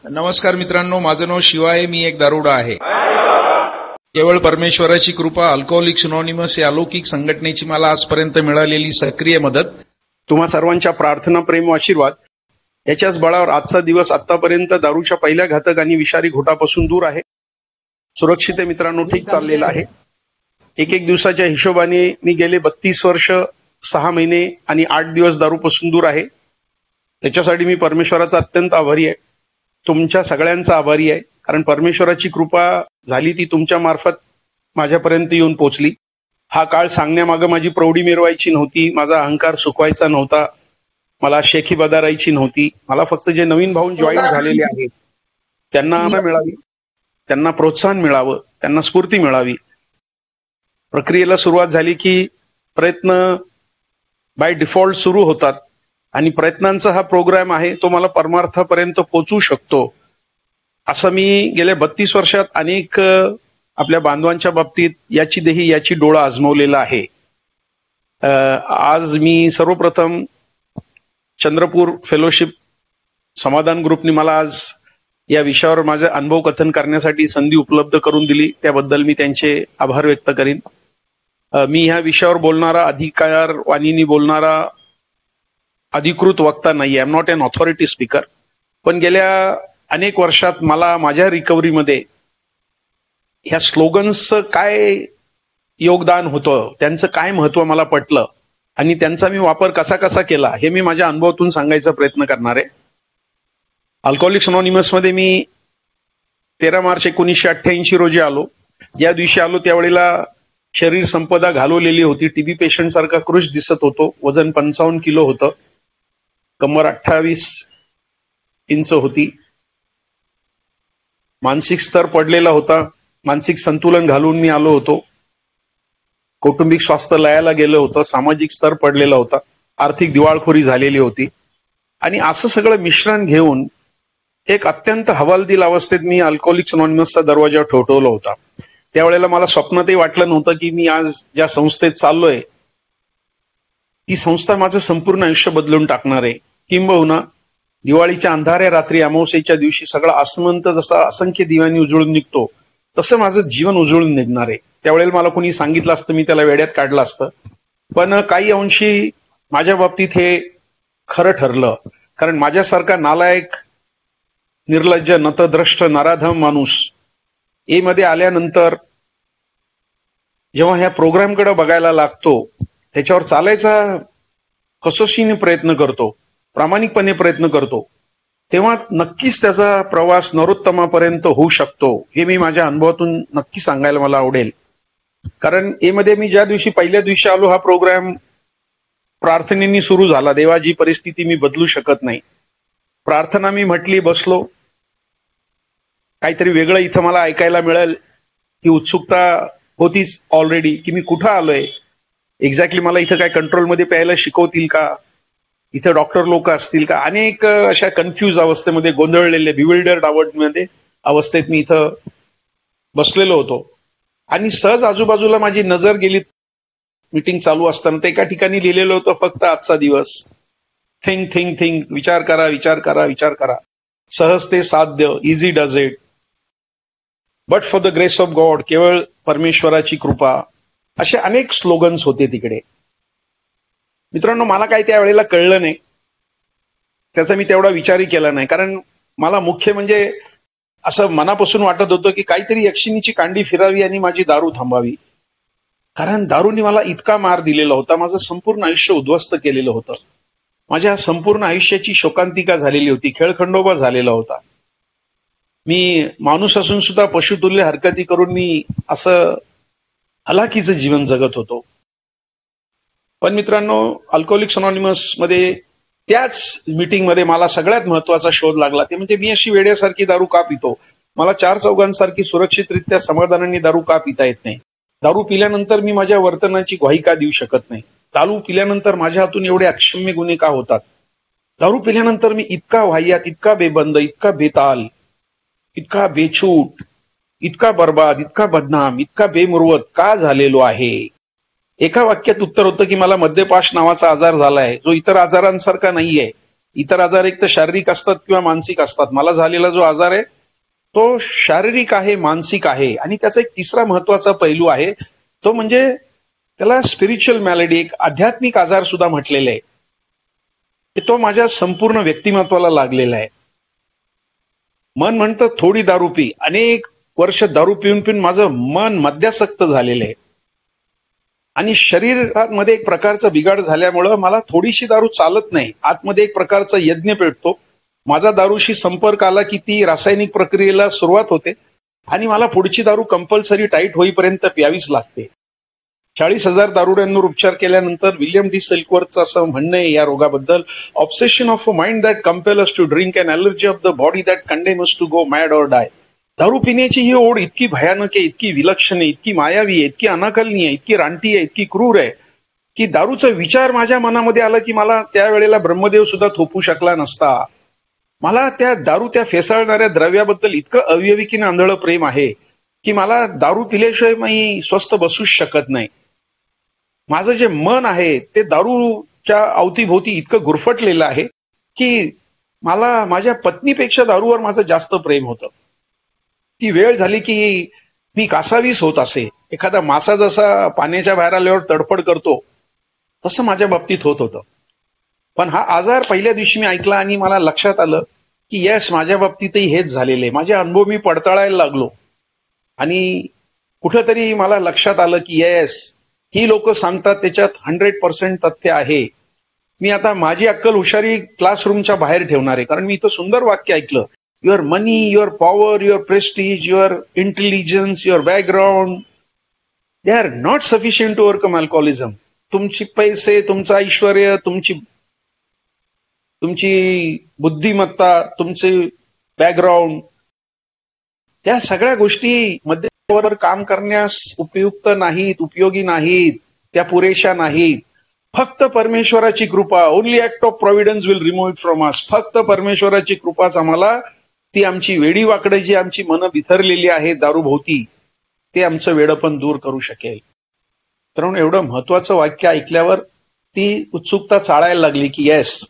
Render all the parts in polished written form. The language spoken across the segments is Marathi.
नमस्कार मित्रांनो, माझं नाव शिवा आहे. मी एक दारुडा आहे. केवळ परमेश्वराची कृपा, अल्कोहोलिक्स अनॉनिमस या अलौकिक संघटनेची मला आजपर्यंत मिळालेली सक्रिय मदत, तुम्हा सर्वांच्या प्रार्थना, प्रेम व आशीर्वाद याच्याच बळावर आजचा दिवस आतापर्यंत दारूच्या पहिल्या घातक आणि विषारी घोटापासून दूर आहे. सुरक्षित आहे मित्रांनो, ठीक चाललेला आहे. एक दिवसाच्या हिशोबाने मी गेले 32 वर्ष 6 महिने आणि 8 दिवस दारूपासून दूर आहे. त्याच्यासाठी मी परमेश्वराचा अत्यंत आभारी आहे. तुमच्या सगळ्यांचा आभारी आहे, कारण परमेश्वराची कृपा झाली ती तुमच्या मार्फत माझ्यापर्यंत येऊन पोहोचली. हा काळ सांगण्यामागं माझी प्रौढी मिरवायची नव्हती, माझा अहंकार सुकवायचा नव्हता, मला शेखी बदारायची नव्हती. मला फक्त जे नवीन भाऊ जॉईन झालेले आहेत त्यांना मिळावी, त्यांना प्रोत्साहन मिळावं, त्यांना स्फूर्ती मिळावी. प्रक्रियेला सुरुवात झाली की प्रयत्न बाय डिफॉल्ट सुरू होतात आणि प्रयत्नांचा हा प्रोग्राम आहे, तो मला परमार्थापर्यंत पोहोचू शकतो. असं मी गेल्या 32 वर्षात अनेक आपल्या बांधवांच्या बाबतीत याची देही याची डोळा आजमावलेला आहे. आज मी सर्वप्रथम चंद्रपूर फेलोशिप समाधान ग्रुपने मला आज या विषयावर माझे अनुभव कथन करण्यासाठी संधी उपलब्ध करून दिली, त्याबद्दल मी त्यांचे आभार व्यक्त करीन. मी ह्या विषयावर बोलणारा, अधिकार वाणीने बोलणारा अधिकृत वक्ता नाही, I am not an authority speaker. पण गेल्या अनेक वर्षात मला माझ्या रिकव्हरीमध्ये ह्या स्लोगन्सचं काय योगदान होतं, त्यांचं काय महत्व मला पटलं आणि त्यांचा मी वापर कसा कसा केला हे मी माझ्या अनुभवातून सांगायचा प्रयत्न करणार आहे. अल्कोहोलिक्स अनॉनिमस मध्ये मी 13 मार्च 1988 रोजी आलो. ज्या दिवशी आलो त्यावेळेला शरीर संपदा घालवलेली होती, टीबी पेशंट सारखा क्रुश दिसत होतो, वजन 55 किलो होतं, कंबर 28 इंच होती, मानसिक स्तर पडलेला होता, मानसिक संतुलन घालून मी आलो होतो, कौटुंबिक स्वास्थ्य लयाला गेलं होतं, सामाजिक स्तर पडलेला होता, आर्थिक दिवाळखोरी झालेली होती आणि असं सगळं मिश्रण घेऊन एक अत्यंत हवालदिल अवस्थेत मी अल्कोहोलिक्स अनॉनिमसचा दरवाजा ठोठवला होता. त्यावेळेला मला स्वप्नातही वाटलं नव्हतं की मी आज ज्या संस्थेत चाललोय ती संस्था माझं संपूर्ण आयुष्य बदलून टाकणार आहे. किंबहुना दिवाळीच्या अंधाऱ्या रात्री अमावस्येच्या दिवशी सगळा आसमंत जसा असंख्य दिव्यांनी उजळून निघतो तसं माझं जीवन उजळून निघणार आहे. त्यावेळेला मला कोणी सांगितलं असतं मी त्याला वेड्यात काढलं असतं, पण काही अंशी माझ्या बाबतीत हे खरं ठरलं. कारण माझ्यासारखा नालायक, निर्लज्ज, नतद्रष्ट, नराधम माणूस ए मध्ये आल्यानंतर जेव्हा ह्या प्रोग्रामकडे बघायला लागतो, त्याच्यावर चालायचा कसोशीने प्रयत्न करतो, प्रामाणिकपणे प्रयत्न करतो, तेव्हा नक्कीच त्याचा प्रवास नरोत्तमापर्यंत होऊ शकतो. हे मी माझ्या अनुभवातून नक्की सांगायला मला आवडेल. कारण ए मध्ये मी ज्या दिवशी पहिल्या दिवशी आलो हा प्रोग्राम प्रार्थनेनी सुरू झाला. देवाची परिस्थिती मी बदलू शकत नाही. प्रार्थना मी म्हटली, बसलो, काहीतरी वेगळं इथं मला ऐकायला मिळेल ही उत्सुकता होतीच ऑलरेडी की मी कुठं आलोय, एक्झॅक्टली मला इथं काय कंट्रोलमध्ये प्यायला शिकवतील का, इथं डॉक्टर लोक असतील का, अनेक अशा कन्फ्यूज अवस्थेमध्ये, गोंधळलेले बिविल्डर्ड अवस्थेत मी इथं बसलेलो होतो आणि सहज आजूबाजूला माझी नजर गेली. मीटिंग चालू असताना ते एका ठिकाणी लिहिलेलं होतं फक्त आजचा दिवस, थिंक थिंक थिंक, विचार करा विचार करा विचार करा, सहज ते साध्य, easy does it, but for the grace of God, केवळ परमेश्वराची कृपा, असे अनेक स्लोगन्स होते तिकडे. मित्रांनो, मला काही त्यावेळेला कळलं नाही, त्याचा मी तेवढा विचारही केला नाही. कारण मला मुख्य म्हणजे असं मनापासून वाटत होतं की काहीतरी यक्षिणीची कांडी फिरावी आणि माझी दारू थांबावी. कारण दारूने मला इतका मार दिलेला होता, माझं संपूर्ण आयुष्य उद्ध्वस्त केलेलं होतं, माझ्या संपूर्ण आयुष्याची शोकांतिका झालेली होती, खेळखंडोबा झालेला होता. मी माणूस असून सुद्धा पशुतुल्य हरकती करून मी असं हलाखीचं जीवन जगत होतो. पण मित्रांनो, अल्कोहोलिक्स अनॉनिमस मध्ये त्याच मीटिंगमध्ये मला सगळ्यात महत्वाचा शोध लागला, ते म्हणजे मी अशी वेड्यासारखी दारू का पितो, मला 4 चौघांसारखी सुरक्षितरित्या समाधानाने दारू का पिता येत नाही, दारू पिल्यानंतर मी माझ्या वर्तनाची ग्वाही का देऊ शकत नाही, दारू पिल्यानंतर माझ्या हातून एवढे अक्षम्य गुन्हे का होतात, दारू पिल्यानंतर मी इतका वाह्यात, इतका बेबंद, इतका बेताल, इतका बेछूट, इतका बर्बाद, इतका बदनाम, इतका बेमुरवत का झालेलो आहे. एका वाक्यात उत्तर होतं की मला मद्यपाश नावाचा आजार झालाय, जो इतर आजारांसारखा नाहीये, इतर आजार एक तर शारीरिक असतात किंवा मानसिक असतात. मला झालेला जो आजार आहे तो शारीरिक आहे, मानसिक आहे. आणि त्याचा एक तिसरा महत्वाचा पैलू आहे, तो म्हणजे त्याला स्पिरिच्युअल मॅलेडी, एक आध्यात्मिक आजार सुद्धा म्हटलेला आहे. तो माझ्या संपूर्ण व्यक्तिमत्वाला लागलेला आहे. मन म्हणतं थोडी दारू पी. अनेक वर्ष दारू पिऊन पिऊन माझं मन मद्यासक्त झालेलं आहे आणि शरीरामध्ये एक प्रकारचा बिघाड झाल्यामुळं मला थोडीशी दारू चालत नाही. आतमध्ये एक प्रकारचा यज्ञ पेटतो. माझा दारूशी संपर्क आला की ती रासायनिक प्रक्रियेला सुरुवात होते आणि मला पुढची दारू कंपल्सरी टाईट होईपर्यंत प्यावीच लागते. 40,000 दारुड्यांवर उपचार केल्यानंतर विल्यम डी सिल्कवर्थचं असं म्हणणं आहे या रोगाबद्दल, obsession of a mind that compel us to drink and allergy of the body that condemn us to go mad or die. दारू पिण्याची ही ओढ इतकी भयानक आहे, इतकी विलक्षण आहे, इतकी मायावी आहे, इतकी अनाकलनीय आहे, इतकी रानटी आहे, इतकी क्रूर आहे की दारूचा विचार माझ्या मनामध्ये आला की मला त्यावेळेला ब्रह्मदेव सुद्धा थोपू शकला नसता. मला त्या फेसाळणाऱ्या द्रव्याबद्दल इतकं अविवेकीने आंधळं प्रेम आहे की मला दारू पिल्याशिवाय मी स्वस्थ बसूच शकत नाही. माझं जे मन आहे ते दारूच्या अवतीभोवती इतकं गुरफटलेलं आहे की मला माझ्या पत्नीपेक्षा दारूवर माझं जास्त प्रेम होतं. ती वेळ झाली की मी कासावीस होत असे. एखादा मासा जसा पाण्याच्या बाहेर आल्यावर तडफड करतो तसं माझ्या बाबतीत होत होतं. पण हा आजार पहिल्या दिवशी मी ऐकला आणि मला लक्षात आलं की येस, माझ्या बाबतीतही हेच झालेलं आहे. माझे अनुभव मी पडताळायला लागलो आणि कुठंतरी मला लक्षात आलं की येस, ही लोक सांगतात त्याच्यात 100% तथ्य आहे. मी आता माझी अक्कल हुशारी क्लासरूमच्या बाहेर ठेवणार आहे. कारण मी इथं सुंदर वाक्य ऐकलं, your money, your power, your prestige, your intelligence, your background, they are not sufficient to overcome alcoholism. तुमचे पैसे, तुमचं ऐश्वर्य, तुमची बुद्धिमत्ता, तुमचे बॅकग्राऊंड, त्या सगळ्या गोष्टी मध्यवर काम करण्यास उपयुक्त नाहीत, उपयोगी नाहीत, त्या पुरेशा नाहीत. फक्त परमेश्वराची कृपा, only act of providence will remove it from us. फक्त परमेश्वराची कृपाच आम्हाला ती आमची वेडी वाकडे जी आमची मनं बिथरलेली आहेत दारूभोवती, ते आमचं वेडपण दूर करू शकेल. तर एवढं महत्वाचं वाक्य ऐकल्यावर ती उत्सुकता चाळायला लागली की येस,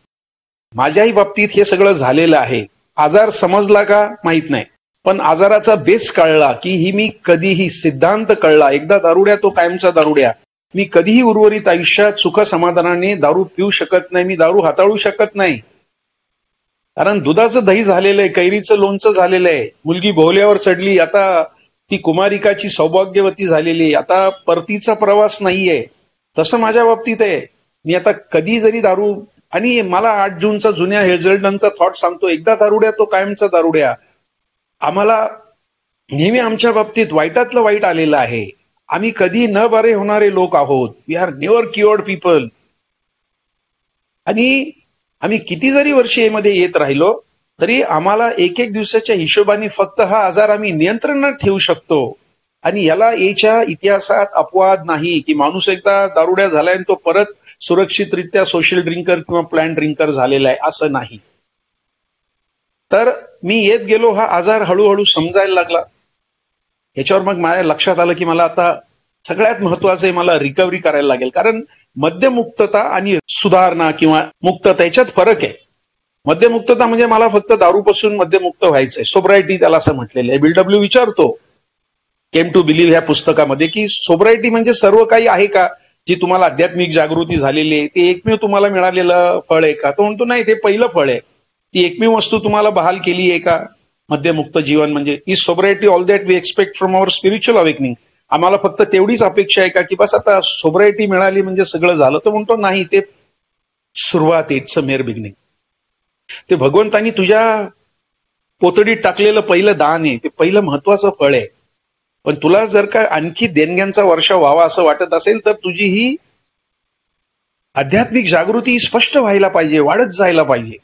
माझ्याही बाबतीत हे सगळं झालेलं आहे. आजार समजला का माहित नाही, पण आजाराचा बेस कळला की ही मी कधीही, सिद्धांत कळला, एकदा दारुड्या तो कायमचा दारुड्या. मी कधीही उर्वरित आयुष्यात सुख समाधानाने दारू पिऊ शकत नाही, मी दारू हाताळू शकत नाही. कारण दुधाचं दही झालेलं आहे, कैरीचं लोणचं झालेलं आहे, मुलगी भोवल्यावर चढली, आता ती कुमारिकाची सौभाग्यवती झालेली आहे, आता परतीचा प्रवास नाहीये. तसं माझ्या बाबतीत आहे. मी आता कधी जरी दारू, आणि मला 8 जूनचा जुन्या हेझल्डनचा थॉट सांगतो, एकदा दारुड्या तो कायमचा दारुड्या. आम्हाला नेहमी आमच्या बाबतीत वाईटातलं वाईट आलेलं आहे. आम्ही कधी न बरे होणारे लोक आहोत. We are never cured people. आणि आम्ही किती जरी वर्ष यामध्ये येत राहिलो तरी आम्हाला एक दिवसाच्या हिशोबाने फक्त हा आजार आम्ही नियंत्रणात ठेवू शकतो. आणि याला याच्या इतिहासात अपवाद नाही की माणूस एकदा दारुड्या झालाय आणि तो परत सुरक्षितरित्या सोशल ड्रिंकर किंवा प्लॅन ड्रिंकर झालेला आहे, असं नाही. तर मी येत गेलो, हा आजार हळूहळू समजायला लागला. याच्यावर मग माझ्या लक्षात आलं की मला आता सगळ्यात महत्वाचं आहे, मला रिकव्हरी करायला लागेल. कारण मद्यमुक्तता आणि सुधारणा किंवा मुक्तता याच्यात फरक आहे. मद्यमुक्तता म्हणजे मला फक्त दारूपासून मद्यमुक्त व्हायचंय, सोब्रायटी त्याला असं म्हटलेलं आहे. बिलडब्ल्यू विचारतो केम टू बिलीव्ह ह्या पुस्तकामध्ये की सोब्रायटी म्हणजे सर्व काही आहे का, जी तुम्हाला आध्यात्मिक जागृती झालेली आहे, ते एकमेव तुम्हाला मिळालेलं फळ आहे का? तो म्हणतो नाही, ते पहिलं फळ आहे. ती एकमेव वस्तू तुम्हाला बहाल केली आहे का मद्यमुक्त जीवन म्हणजे? Is sobriety all that we expect from our spiritual awakening? आम्हाला फक्त तेवढीच अपेक्षा आहे का की बस आता सोब्रायटी मिळाली म्हणजे सगळं झालं? तो म्हणतो नाही, ते सुरुवात आहे, इट्स अ मेअर बिगिनिंग. ते भगवंतानी तुझ्या पोतडीत टाकलेलं पहिलं दान आहे, ते पहिलं महत्वाचं फळ आहे. पण तुला जर का आणखी देणग्यांचा वर्षा व्हावा असं वाटत असेल तर तुझी ही आध्यात्मिक जागृती स्पष्ट व्हायला पाहिजे, वाढत जायला पाहिजे.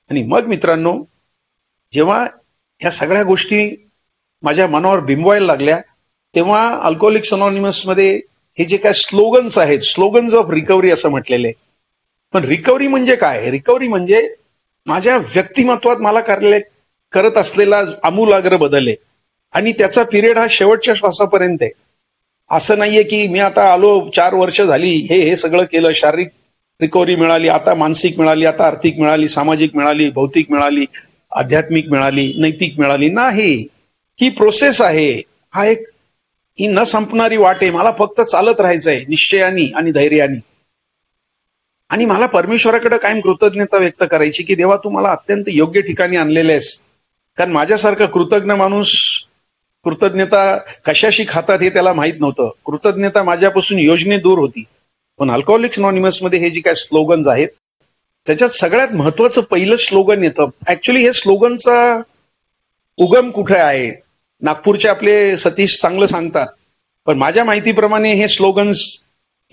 आणि मग मित्रांनो, जेव्हा ह्या सगळ्या गोष्टी माझ्या मनावर बिंबवायला लागल्या तेव्हा अल्कोहोलिक्स अनॉनिमस मध्ये हे जे काय स्लोगन्स आहेत, स्लोगन्स ऑफ रिकव्हरी असं म्हटलेले. पण रिकव्हरी म्हणजे काय? रिकव्हरी म्हणजे माझ्या व्यक्तिमत्वात मला करत असलेला आमूलाग्र बदल आहे. आणि त्याचा पिरियड हा शेवटच्या श्वासापर्यंत आहे. असं नाहीये की मी आता आलो 4 वर्ष झाली हे सगळं केलं, शारीरिक रिकव्हरी मिळाली, आता मानसिक मिळाली, आता आर्थिक मिळाली, सामाजिक मिळाली, भौतिक मिळाली, आध्यात्मिक मिळाली, नैतिक मिळाली. नाही, ही प्रोसेस आहे. ही न संपणारी वाट आहे. मला फक्त चालत राहायचंय निश्चयानी आणि धैर्यानी. आणि मला परमेश्वराकडे कायम कृतज्ञता व्यक्त करायची की देवा तू मला अत्यंत योग्य ठिकाणी आणलेले आहेस. कारण माझ्यासारखा कृतज्ञ माणूस कृतज्ञता कशाशी खातात हे त्याला माहित नव्हतं. कृतज्ञता माझ्यापासून योजने दूर होती. पण अल्कोहोलिक्स अनॉनिमस मध्ये हे जे काय स्लोगन्स आहेत त्याच्यात सगळ्यात महत्वाचं पहिलं स्लोगन येतं. ऍक्च्युली हे स्लोगनचा उगम कुठे आहे नागपूरचे आपले सतीश चांगलं सांगतात. पण माझ्या माहितीप्रमाणे हे स्लोगन्स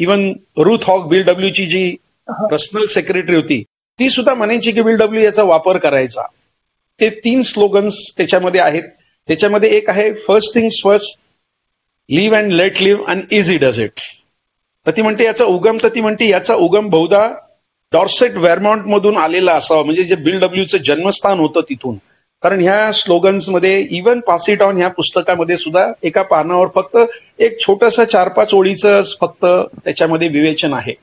इव्हन रुथ हॉक BLWची जी पर्सनल सेक्रेटरी होती ती सुद्धा म्हणायची की BLW याचा वापर करायचा. ते 3 स्लोगन्स त्याच्यामध्ये आहेत. त्याच्यामध्ये एक आहे first things first, live and let live and easy does it. तर ती म्हणते याचा उगम बहुधा डॉर्सेट व्हर्मॉन्ट मधून आलेला असावा, म्हणजे जे BLWचं जन्मस्थान होतं तिथून. कारण ह्या स्लोगन्स मध्ये इव्हन पास इट ऑन ह्या पुस्तकामध्ये सुद्धा एका पानावर फक्त एक छोटंसं 4-5 ओळीचं फक्त त्याच्यामध्ये विवेचन आहे.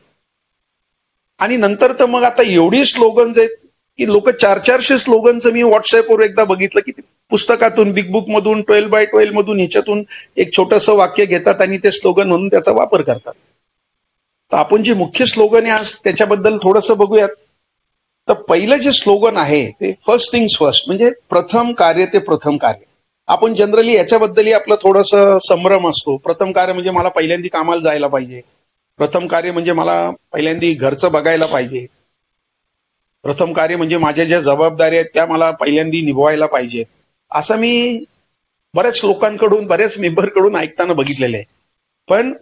आणि नंतर तर मग आता एवढी स्लोगन्स आहेत की लोक 400-400 स्लोगनचं मी व्हॉट्सअपवर एकदा बघितलं की पुस्तकातून बिग बुक मधून 12x12 मधून ह्याच्यातून एक छोटंसं वाक्य घेतात आणि ते स्लोगन म्हणून त्याचा वापर करतात. तर आपण जे मुख्य स्लोगन आहे आज त्याच्याबद्दल थोडंसं बघूयात. तर पहिलं जे स्लोगन आहे ते फर्स्ट थिंग्स फर्स्ट, म्हणजे प्रथम कार्य ते प्रथम कार्य. आपण जनरली याच्याबद्दलही आपलं थोडंसं संभ्रम असतो. प्रथम कार्य म्हणजे मला पहिल्यांदा कामाला जायला पाहिजे, प्रथम कार्य म्हणजे मला पहिल्यांदा घरचं बघायला पाहिजे, प्रथम कार्य म्हणजे माझ्या ज्या जबाबदाऱ्या आहेत त्या मला पहिल्यांदा निभवायला पाहिजेत. असं मी बऱ्याच लोकांकडून बऱ्याच मेंबरकडून ऐकताना बघितलेलं आहे. पण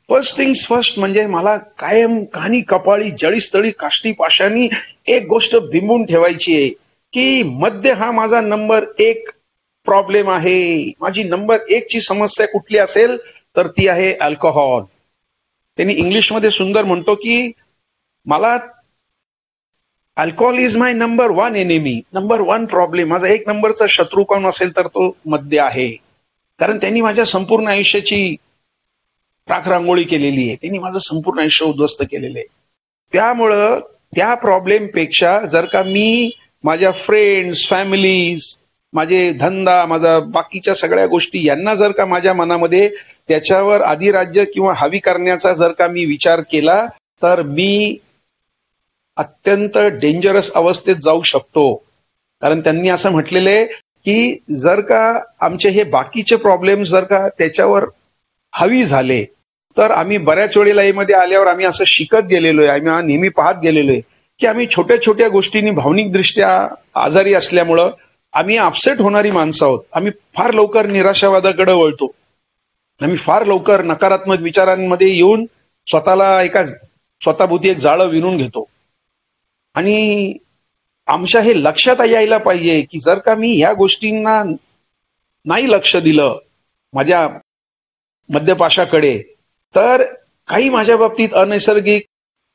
फर्स्ट थिंग्स फर्स्ट म्हणजे मला कायम कानी कपाळी जळीस्थळी काष्टी पाशानी एक गोष्ट बिंबून ठेवायची आहे की मद्य हा माझा नंबर 1 प्रॉब्लेम आहे. माझी नंबर 1 ची समस्या कुठली असेल तर ती आहे अल्कोहोल. त्यांनी इंग्लिशमध्ये सुंदर म्हणतो की मला alcohol is my number 1 enemy, number 1 problem. माझा 1 नंबरचा शत्रू कोण असेल तर तो मद्य आहे. कारण त्यांनी माझ्या संपूर्ण आयुष्याची राखरांगोळी केलेली आहे, त्यांनी माझं संपूर्ण आयुष्य उद्ध्वस्त केलेलं आहे. त्यामुळं त्या प्रॉब्लेम पेक्षा जर का मी माझ्या फ्रेंड्स, फॅमिलीज, माझे धंदा, माझा बाकीच्या सगळ्या गोष्टी यांना जर का माझ्या मनामध्ये त्याच्यावर अधिराज्य किंवा हवी करण्याचा जर का मी विचार केला तर मी अत्यंत डेंजरस अवस्थेत जाऊ शकतो. कारण त्यांनी असं म्हटलेलं आहे की जर का आमचे हे बाकीचे प्रॉब्लेम्स जर का त्याच्यावर हवी झाले तर आम्ही बऱ्याच वेळेला मध्ये आल्यावर आम्ही असं शिकत गेलेलो आहे, आम्ही नेहमी पाहत गेलेलो आहे की आम्ही छोट्या छोट्या गोष्टींनी भावनिकदृष्ट्या आजारी असल्यामुळं आम्ही अपसेट होणारी माणसं आहोत. आम्ही फार लवकर निराशावादाकडे वळतो. आम्ही फार लवकर नकारात्मक विचारांमध्ये येऊन स्वतःभोवती एक जाळं विणून घेतो. आणि आमच्या हे लक्षात यायला पाहिजे की जर का मी ह्या गोष्टींना नाही लक्ष दिलं माझ्या मद्यपाशाकडे तर काही माझ्या बाबतीत अनैसर्गिक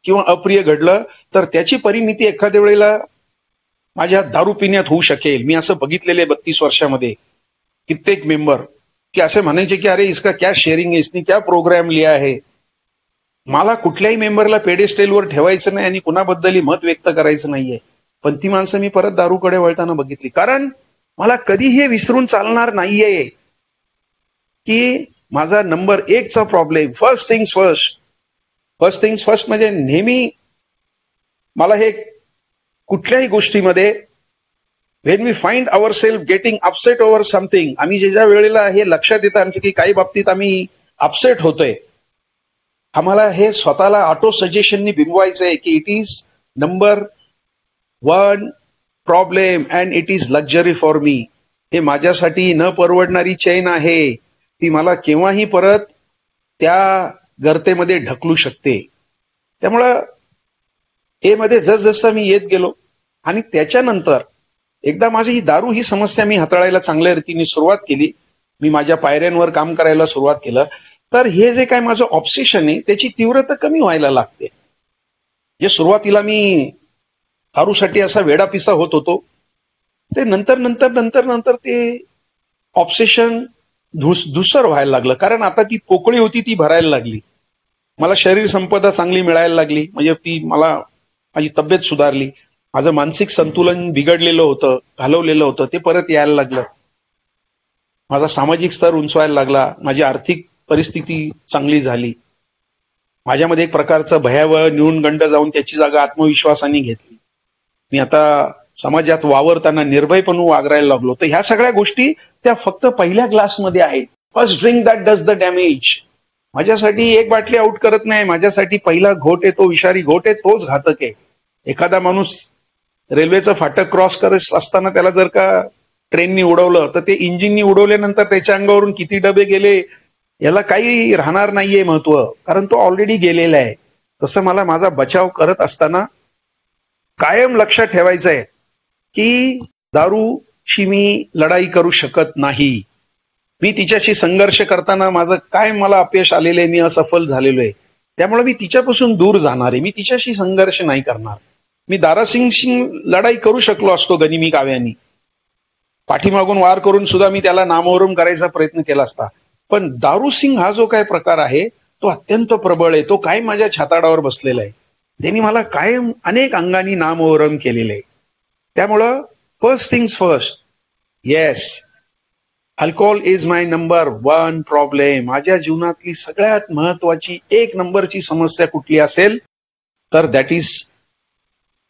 किंवा अप्रिय घडलं तर त्याची परिणिती एखाद्या वेळेला माझ्या दारू पिण्यात होऊ शकेल. मी असं बघितलेले 32 वर्षामध्ये कित्येक मेंबर की असे म्हणायचे की अरे इसका क्या शेअरिंग है, इसने क्या प्रोग्राम लिया है. मला कुठल्याही मेंबरला पेडेस्टेलवर ठेवायचं नाही आणि कुणाबद्दलही मत व्यक्त करायचं नाहीये. पण ती माणसं मी परत दारूकडे वळताना बघितली. कारण मला कधी हे विसरून चालणार नाहीये की माझा नंबर 1 चा problem first things first. First things first म्हणजे नेहमी मला हे कुठल्याही गोष्टीमध्ये when we find our self getting upset over something, आम्ही ज्या वेळेला हे लक्षात येतं आमच्या की काही बाबतीत आम्ही अपसेट होतोय, आम्हाला हे स्वतःला ऑटो सजेशननी बिंबवायचं आहे की it is number 1 problem and it is luxury for me. हे माझ्यासाठी न परवडणारी चैन आहे, ती मला केव्हाही परत त्या गर्तेमध्ये ढकलू शकते. त्यामुळं ए मध्ये जसजसं मी येत गेलो आणि त्याच्यानंतर एकदा माझी ही दारू ही समस्या मी हाताळायला चांगल्या रीतीने सुरुवात केली, मी माझ्या पायऱ्यांवर काम करायला सुरुवात केलं तर हे जे काय माझं ऑब्सेशन आहे त्याची तीव्रता कमी व्हायला लागते. जे सुरुवातीला मी दारूसाठी असा वेडापिसा होत होतो ते नंतर ते ऑब्सेशन धुसर व्हायला लागलं. कारण आता ती पोकळी होती ती भरायला लागली मला शरीर संपदा चांगली मिळायला लागली, म्हणजे ती मला माझी तब्येत सुधारली, माझं मानसिक संतुलन बिघडलेलं होतं, घालवलेलं होतं ते परत यायला लागलं, माझा सामाजिक स्तर उंचवायला लागला, माझी आर्थिक परिस्थिती चांगली झाली, माझ्यामध्ये एक प्रकारचं भयावह न्यूनगंड जाऊन त्याची जागा आत्मविश्वासाने घेतली, मी आता समाजात वावरताना निर्भयपणे वागरायला लागलो. तर ह्या सगळ्या गोष्टी त्या फक्त पहिल्या ग्लासमध्ये आहेत. First drink that does the damage. माझ्यासाठी एक बाटली आउट करत नाही, माझ्यासाठी पहिला घोट आहे तो विषारी घोट आहे, तोच घातक आहे. एखादा माणूस रेल्वेचं फाटक क्रॉस करत असताना त्याला जर का ट्रेननी उडवलं तर ते इंजिननी उडवल्यानंतर त्याच्या अंगावरून किती डबे गेले याला काही राहणार नाहीये महत्व, कारण तो ऑलरेडी गेलेला आहे. तसं मला माझा बचाव करत असताना कायम लक्षात ठेवायचं आहे की दारूशी मी लढाई करू शकत नाही. मी तिच्याशी संघर्ष करताना माझं काय मला अपयश आलेलं आहे, मी असफल झालेलो आहे, त्यामुळे मी तिच्यापासून दूर जाणार आहे, मी तिच्याशी संघर्ष नाही करणार. मी दारासिंगशी लढाई करू शकलो असतो गनिमी काव्यांनी, पाठीमागून वार करून सुद्धा मी त्याला नामोहरम करायचा प्रयत्न केला असता. पण दारूसिंग हा जो काय प्रकार आहे तो अत्यंत प्रबळ आहे, तो कायम माझ्या छाताडावर बसलेला आहे, त्यांनी मला कायम अनेक अंगाने नामोहरम केलेलं आहे. त्यामुळं first things first, yes, alcohol is my number one problem. माझ्या जीवनातली सगळ्यात महत्वाची एक नंबरची समस्या कुठली असेल तर दॅट इज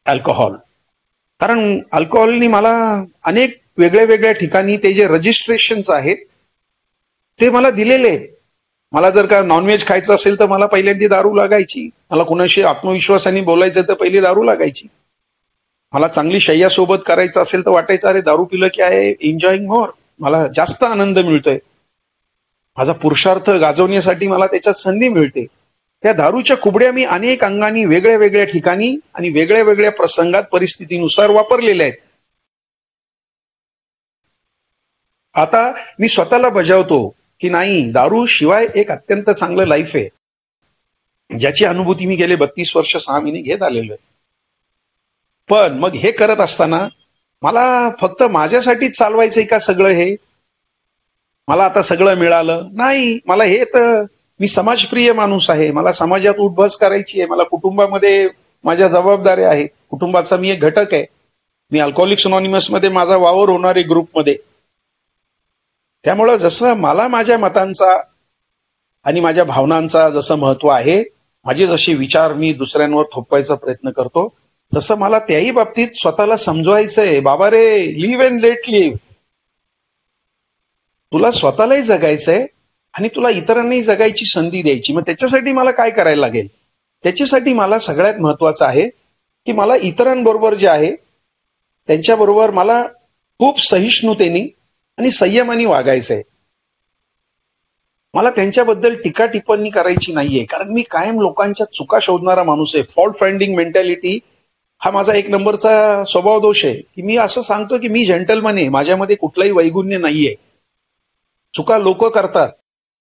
अल्कोहोल. कारण अल्कोहोलनी मला अनेक वेगळ्या वेगळ्या ठिकाणी ते जे रजिस्ट्रेशन्स आहेत ते मला दिलेले आहेत. मला जर का नॉनव्हेज खायचं असेल तर मला पहिल्यांदा दारू लागायची, मला कुणाशी आत्मविश्वासाने बोलायचं तर पहिली दारू लागायची, मला चांगली शय्यासोबत करायचं असेल तर वाटायचं अरे दारू पिलं की आहे एन्जॉईंग मोर, मला जास्त आनंद मिळतोय, माझा पुरुषार्थ गाजवण्यासाठी मला त्याच्यात संधी मिळते. त्या दारूच्या कुबड्या मी अनेक अंगानी वेगळ्या वेगळ्या ठिकाणी आणि वेगळ्या वेगळ्या प्रसंगात परिस्थितीनुसार वापरलेल्या आहेत. आता मी स्वतःला बजावतो की नाही, दारू शिवाय एक अत्यंत चांगलं लाईफ आहे, ज्याची अनुभूती मी गेले 32 वर्ष 6 महिने घेत आलेलो आहे. पण मग हे करत असताना मला फक्त माझ्यासाठीच चालवायचंय का सगळं हे, मला आता सगळं मिळालं नाही, मला हे तर मी समाजप्रिय माणूस आहे, मला समाजात उठबस करायची आहे, मला कुटुंबामध्ये माझ्या जबाबदाऱ्या आहेत, कुटुंबाचा मी एक घटक आहे, मी अल्कोहोलिक्स अनॉनिमस मध्ये माझा वावर होणार आहे ग्रुपमध्ये. त्यामुळं जसं मला माझ्या मतांचा आणि माझ्या भावनांचा जसं महत्व आहे, माझे जसे विचार मी दुसऱ्यांवर थोपवायचा प्रयत्न करतो, तसं मला त्याही बाबतीत स्वतःला समजवायचंय, बाबा रे, लिव्ह अँड लेट लिव्ह. तुला स्वतःलाही जगायचंय आणि तुला इतरांनाही जगायची संधी द्यायची. मग त्याच्यासाठी मला काय करायला लागेल? त्याच्यासाठी मला सगळ्यात महत्वाचं आहे की मला इतरांबरोबर जे आहे त्यांच्याबरोबर मला खूप सहिष्णुतेने आणि संयमाने वागायचंय. मला त्यांच्याबद्दल टीका टिप्पणी करायची नाहीये, कारण मी कायम लोकांच्या चुका शोधणारा माणूस आहे. फॉल्ट फाइंडिंग मेंटॅलिटी हा माझा एक नंबरचा स्वभाव दोष आहे की मी असं सांगतो की मी जेंटलमन आहे, माझ्यामध्ये कुठलाही वैगुण्य नाहीये. चुका लोक करतात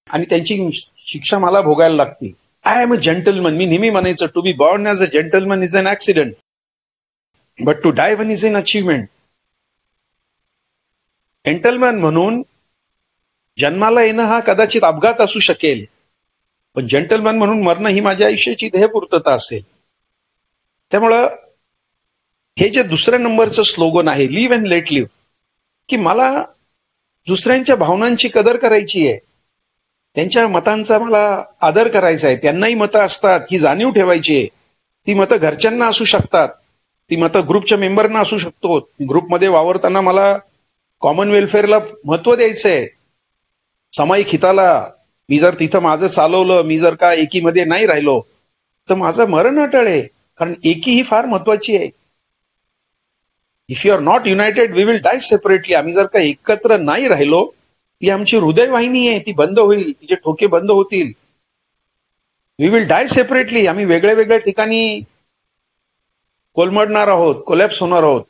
आणि त्यांची शिक्षा मला भोगायला लागते. I am a gentleman. मी नेहमी म्हणायचं, to be born as a gentleman is an accident, but to die one is an achievement. Gentleman म्हणून जन्माला येणं हा कदाचित अपघात असू शकेल, पण जेंटलमॅन म्हणून मरणं ही माझ्या आयुष्याची ध्येयपूर्तता असेल. त्यामुळं हे जे दुसऱ्या नंबरचं स्लोगन आहे, लिव्ह अँड लेट लिव्ह, की मला दुसऱ्यांच्या भावनांची कदर करायची आहे, त्यांच्या मतांचा मला आदर करायचा आहे. त्यांनाही मतं असतात ही जाणीव ठेवायची आहे. ती मतं घरच्यांना असू शकतात, ती मतं ग्रुपच्या मेंबरना असू शकतो. ग्रुपमध्ये वावरताना मला कॉमन वेलफेअरला महत्व द्यायचंय, सामायिक हिताला. मी जर तिथं माझं चालवलं, मी जर का एकीमध्ये नाही राहिलो तर माझं मरण अटळ आहे, कारण एकी ही फार महत्वाची आहे. If you are not united we will die separately. आम्ही जर का एकत्र नाही राहिलो, ती आमची हृदयवाहिनी आहे, ती बंद होईल, तिचे ठोके बंद होतील. We will die separately. आम्ही वेगळ्या वेगळ्या ठिकाणी कोलमडणार आहोत, कोलॅप्स होणार आहोत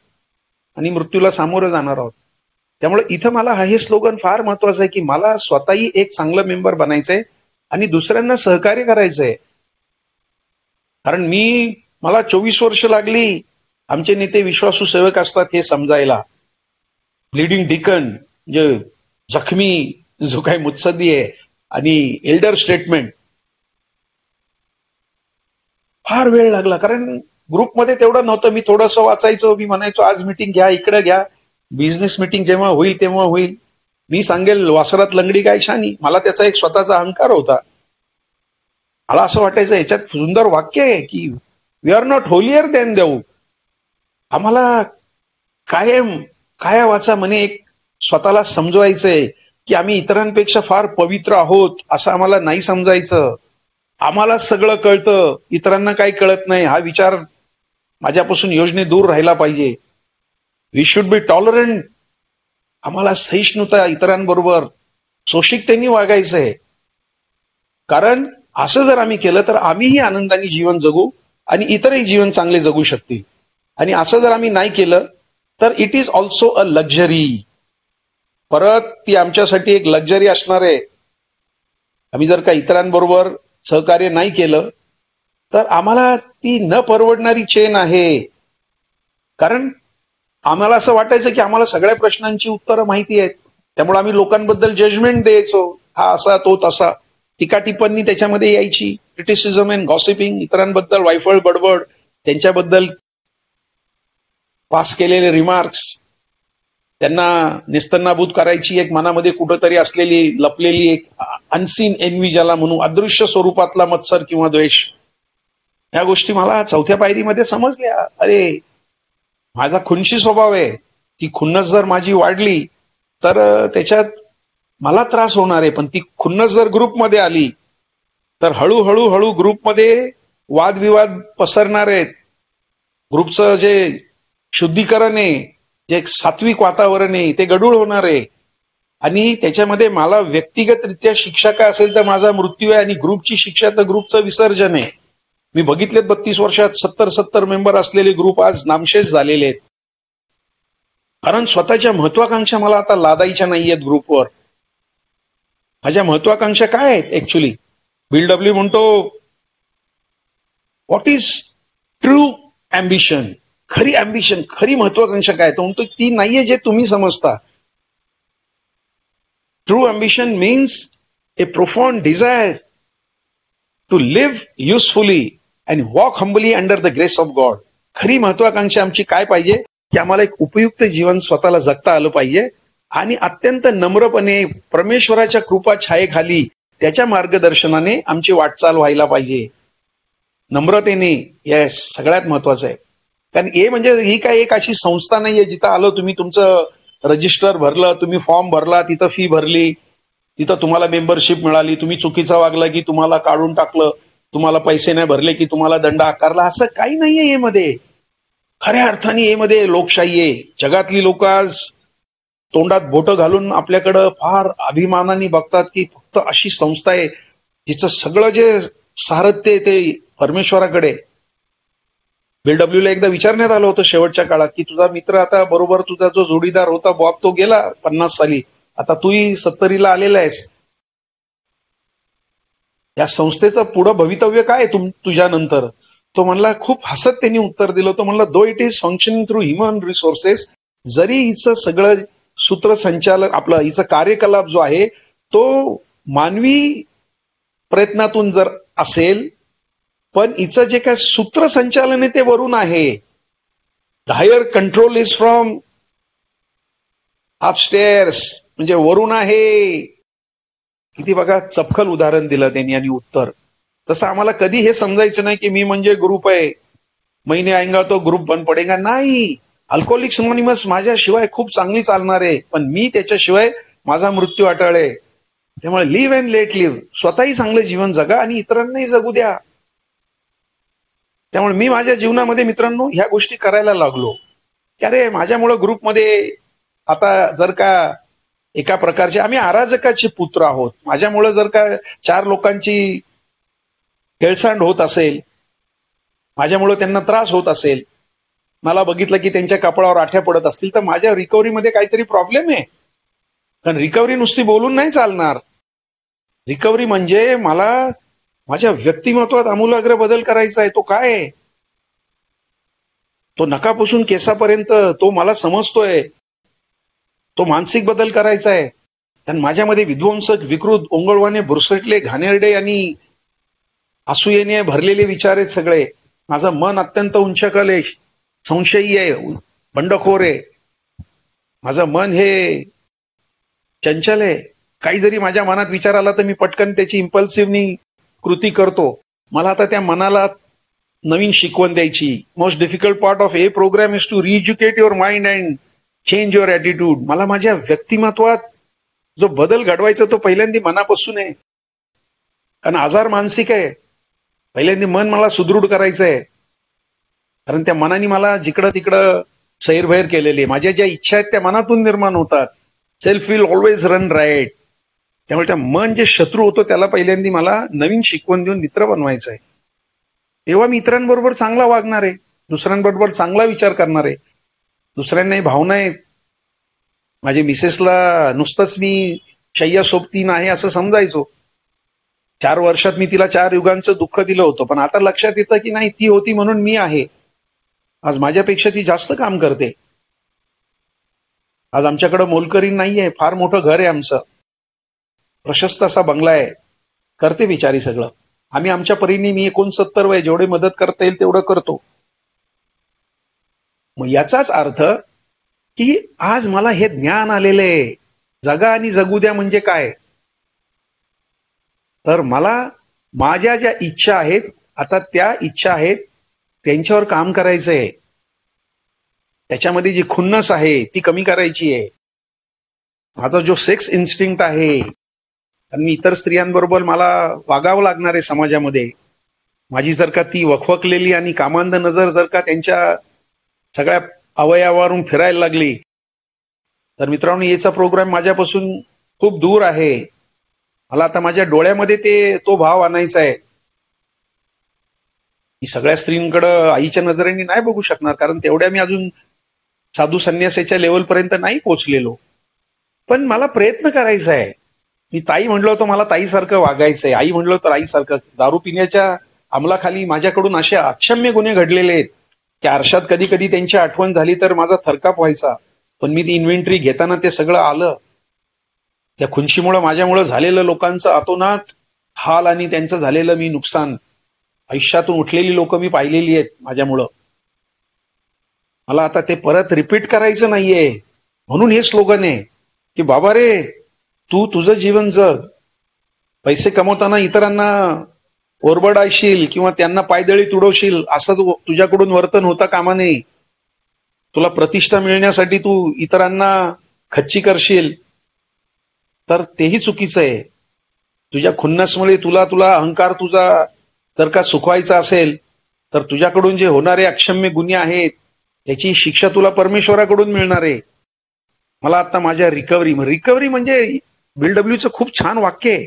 आणि मृत्यूला सामोरं जाणार आहोत. त्यामुळे इथं मला हे स्लोगन फार महत्वाचं आहे की मला स्वतःही एक चांगलं मेंबर बनायचंय आणि दुसऱ्यांना सहकार्य करायचंय. कारण मला 24 वर्ष लागली आमचे नेते विश्वासू सेवक असतात हे समजायला. ब्लिडिंग डिकन, जे जखमी जो काही मुत्सद्दी आहे, आणि एल्डर स्टेटमेंट, फार वेळ लागला, कारण ग्रुपमध्ये तेवढं नव्हतं. मी थोडंसं वाचायचो, मी म्हणायचो आज मीटिंग घ्या, इकडे घ्या, बिझनेस मीटिंग जेव्हा होईल तेव्हा होईल. मी सांगेल वासरात लंगडी काय शानी. मला त्याचा एक स्वतःचा अहंकार होता. मला असं वाटायचं याच्यात सुंदर वाक्य आहे की we are not holier than thou. आम्हाला काय वाचा म्हणे एक स्वतःला समजवायचंय की आम्ही इतरांपेक्षा फार पवित्र आहोत असं आम्हाला नाही समजायचं. आम्हाला सगळं कळतं, इतरांना काही कळत नाही, हा विचार माझ्यापासून योजने दूर राहिला पाहिजे. We should be tolerant. आम्हाला सहिष्णुता, इतरांबरोबर सोशिकतेने वागायचंय. कारण असं जर आम्ही केलं तर आम्हीही आनंदाने जीवन जगू आणि इतरही जीवन चांगले जगू शकतील. आणि असं जर आम्ही नाही केलं तर it is also a luxury. परत ती आमच्यासाठी एक लक्झरी असणार आहे. आम्ही जर का इतरांबरोबर सहकार्य नाही केलं तर आम्हाला ती न परवडणारी चेन आहे. कारण आम्हाला असं वाटायचं की आम्हाला सगळ्या प्रश्नांची उत्तरं माहिती आहेत, त्यामुळे आम्ही लोकांबद्दल जजमेंट द्यायचो, हा असा तो तसा. टीका टिप्पणी त्याच्यामध्ये यायची, क्रिटिसिझम अँड गॉसिपिंग, इतरांबद्दल वायफळ बडबड, त्यांच्याबद्दल पास केलेले रिमार्क्स, त्यांना नेस्तनाबूत करायची एक मनामध्ये कुठंतरी असलेली लपलेली एक अनसीन एन्वी ज्याला म्हणू, अदृश्य स्वरूपातला मत्सर किंवा द्वेष. ह्या गोष्टी मला चौथ्या पायरीमध्ये समजल्या. अरे माझा खुनशी स्वभाव आहे, ती खुन्नस जर माझी वाढली तर त्याच्यात मला त्रास होणार आहे. पण ती खुन्नस जर ग्रुपमध्ये आली तर हळूहळू ग्रुपमध्ये वादविवाद पसरणार आहेत. ग्रुपचं जे शुद्धीकरण आहे, जे सात्विक वातावरण आहे, ते गढूळ होणार आहे. आणि त्याच्यामध्ये मला व्यक्तिगतरित्या शिक्षा काय असेल तर माझा मृत्यू आहे, आणि ग्रुपची शिक्षा तर ग्रुपचं विसर्जन आहे. मी बघितलेत 32 वर्षात 70 मेंबर असलेले ग्रुप आज नामशेष झालेले आहेत. कारण स्वतःच्या महत्वाकांक्षा मला आता लादायच्या नाहीयेत ग्रुपवर. माझ्या महत्वाकांक्षा काय आहेत ऍक्च्युली? बिल डब्ल्यू म्हणतो व्हॉट इज ट्रू अँबिशन. खरी अँबिशन, खरी महत्वाकांक्षा काय? तो म्हणतो ती नाहीये जे तुम्ही समजता. True ambition means a profound desire to live usefully and walk humbly under the grace of God. खरी महत्वाकांक्षा आमची काय पाहिजे की आम्हाला एक उपयुक्त जीवन स्वतःला जगता आलं पाहिजे आणि अत्यंत नम्रपणे परमेश्वराच्या कृपा छायेखाली त्याच्या मार्गदर्शनाने आमची वाटचाल व्हायला पाहिजे. नम्रतेने. येस, सगळ्यात महत्वाचं आहे. कारण हे म्हणजे ही काय एक अशी संस्था नाहीये जिथं आलो तुम्ही तुमचं रजिस्टर भरलं, तुम्ही फॉर्म भरला, तिथं फी भरली, तिथं तुम्हाला मेंबरशिप मिळाली, तुम्ही चुकीचा वागला की तुम्हाला काढून टाकलं, तुम्हाला पैसे नाही भरले की तुम्हाला दंड आकारला. असं काही नाहीये हे मध्ये. खऱ्या अर्थाने हे मध्ये लोकशाही आहे. जगातली लोक आज तोंडात बोटं घालून आपल्याकडं फार अभिमानाने बघतात की फक्त अशी संस्था आहे जिचं सगळं जे सारथ्य ते परमेश्वराकडे. बिल डब्ल्यूला एकदा विचारण्यात आलं होतं शेवटच्या काळात की तुझा मित्र आता बरोबर तुझा जो जोडीदार होता बॉब तो गेला 50 साली, आता तूही 70 आलेला आहेस, या संस्थेचं पुढं भवितव्य काय तुझ्या नंतर? तो म्हणला, खूप हसत त्यांनी उत्तर दिलं. तो म्हणला though it is functioning through human resources, जरी हिचं सगळं सूत्रसंचालन आपलं हिचं कार्यकलाप जो आहे तो मानवी प्रयत्नातून जर असेल, पण हिचं जे काय सूत्रसंचालन आहे ते वरून आहे. The higher control is from upstairs, म्हणजे वरून आहे. किती बघा चपखल उदाहरण दिलं त्यांनी आणि उत्तर. तसं आम्हाला कधी हे समजायचं नाही की मी म्हणजे ग्रुप आहे, महिने आएंगा तो ग्रुप बंद पडेगा. नाही, अल्कोहोलिक्स अनोनिमस माझ्याशिवाय खूप चांगली चालणार आहे, पण मी त्याच्याशिवाय माझा मृत्यू अटळ आहे. त्यामुळे लिव्ह अँड लेट लिव्ह, स्वतःही चांगलं जीवन जगा आणि इतरांनाही जगू द्या. त्यामुळे मी माझ्या जीवनामध्ये मित्रांनो ह्या गोष्टी करायला लागलो की अरे माझ्यामुळं ग्रुपमध्ये आता जर का एका प्रकारचे आम्ही अराजकाचे पुत्र आहोत, माझ्यामुळं जर का 4 लोकांची हेळसांड होत असेल, माझ्यामुळं त्यांना त्रास होत असेल, मला बघितलं की त्यांच्या कपाळावर आठ्या पडत असतील, तर माझ्या रिकव्हरीमध्ये काहीतरी प्रॉब्लेम आहे. कारण रिकव्हरी नुसती बोलून नाही चालणार. रिकव्हरी म्हणजे मला माझ्या व्यक्तिमत्वात आमूलाग्र बदल करायचा आहे. तो काय आहे? तो नखापासून केसापर्यंत तो मला समजतोय. तो मानसिक बदल करायचा आहे. कारण माझ्यामध्ये विध्वंसक, विकृत, ओंगळवाने, बुरसटले, घाणेरडे आणि असूयेने भरलेले विचार आहेत सगळे. माझं मन अत्यंत उंचकल आहे, संशयी आहे, बंडखोर आहे. माझं मन हे चंचल आहे. काही जरी माझ्या मनात विचार आला तर मी पटकन त्याची इम्पल्सिव्हनी कृती करतो. मला आता त्या मनाला नवीन शिकवण द्यायची. Most difficult part of a program is to reeducate your mind and change your attitude. मला माझ्या व्यक्तिमत्वात जो बदल घडवायचा तो पहिल्यांदा मनापासून आहे. कारण आजार मानसिक आहे. पहिल्यांदा मन मला सुदृढ करायचं आहे. कारण त्या मनाने मला जिकडं तिकडं सैरभैर केलेली आहे. माझ्या ज्या इच्छा आहेत त्या मनातून निर्माण होतात. Self will always run right. त्यामुळे त्या मन जे शत्रू होतो त्याला पहिल्यांदा मला नवीन शिकवण देऊन मित्र बनवायचं आहे. तेव्हा मी इतरांबरोबर चांगला वागणार आहे, दुसऱ्यांबरोबर चांगला विचार करणार आहे. दुसऱ्यांनाही भावना आहेत. माझ्या मिसेसला नुसतंच मी शय्या सोबतीन आहे असं समजायचो. 4 वर्षात मी तिला 4 युगांचं दुःख दिलं होतं. पण आता लक्षात येतं की नाही, ती होती म्हणून मी आहे. आज माझ्यापेक्षा ती जास्त काम करते. आज आमच्याकडे मोलकरीण नाहीये. फार मोठं घर आहे आमचं, प्रशस्त असा बंगला आहे. करते बिचारी सगळं. आम्ही आमच्या परीने, मी 69 वय, जेवढे मदत करता येईल तेवढं करतो. मग याचाच अर्थ की आज मला हे ज्ञान आलेलं आहे, जगा आणि जगू द्या म्हणजे काय. तर मला माझ्या ज्या इच्छा आहेत, आता त्या इच्छा आहेत त्यांच्यावर काम करायचंय. त्याच्यामध्ये जी खुन्नस आहे ती कमी करायची आहे. माझा जो सेक्स इन्स्टिंक्ट आहे, आणि मी इतर स्त्रियांबरोबर मला वागावं लागणार आहे समाजामध्ये, माझी जर का ती वखवकलेली आणि कामांध नजर जर का त्यांच्या सगळ्या अवयवावरून फिरायला लागली, तर मित्रांनो याचा प्रोग्राम माझ्यापासून खूप दूर आहे. मला आता माझ्या डोळ्यामध्ये तो भाव आणायचा आहे. मी सगळ्या स्त्रींकडे आईच्या नजरेने नाही बघू शकणार, कारण तेवढ्या मी अजून साधू संन्यासाच्या लेवलपर्यंत नाही पोहोचलेलो. पण मला प्रयत्न करायचा आहे. मी ताई म्हणलो होतो, मला ताईसारखं वागायचंय. आई म्हणलो तर आईसारखं. दारू पिण्याच्या अंमलाखाली माझ्याकडून असे अक्षम्य गुन्हे घडलेले आहेत की आरशात कधी कधी त्यांची आठवण झाली तर माझा थरकाप व्हायचा. पण मी ती इन्व्हेंटरी घेताना ते सगळं आलं. त्या खुनशीमुळे माझ्यामुळे झालेलं लोकांचं अतोनात हाल आणि त्यांचं झालेलं मी नुकसान, आयुष्यातून उठलेली लोक मी पाहिलेली आहेत माझ्यामुळं. मला आता ते परत रिपीट करायचं नाहीये. म्हणून हे स्लोगन आहे की बाबा रे, तू तुझं जीवन जग. पैसे कमवताना इतरांना ओरबडायशील किंवा त्यांना पायदळी तुडवशील असं तुझ्याकडून वर्तन होता कामा नये. तुला प्रतिष्ठा मिळण्यासाठी तू इतरांना खच्ची करशील तर तेही चुकीचं आहे. तुझ्या खुन्नसमुळे तुला अहंकार तुझा जर का सुखवायचा असेल तर तुझ्याकडून जे होणारे अक्षम्य गुन्हे आहेत त्याची शिक्षा तुला परमेश्वराकडून मिळणार आहे. मला आता माझ्या रिकव्हरी म्हणजे BLWचं खूप छान वाक्य आहे.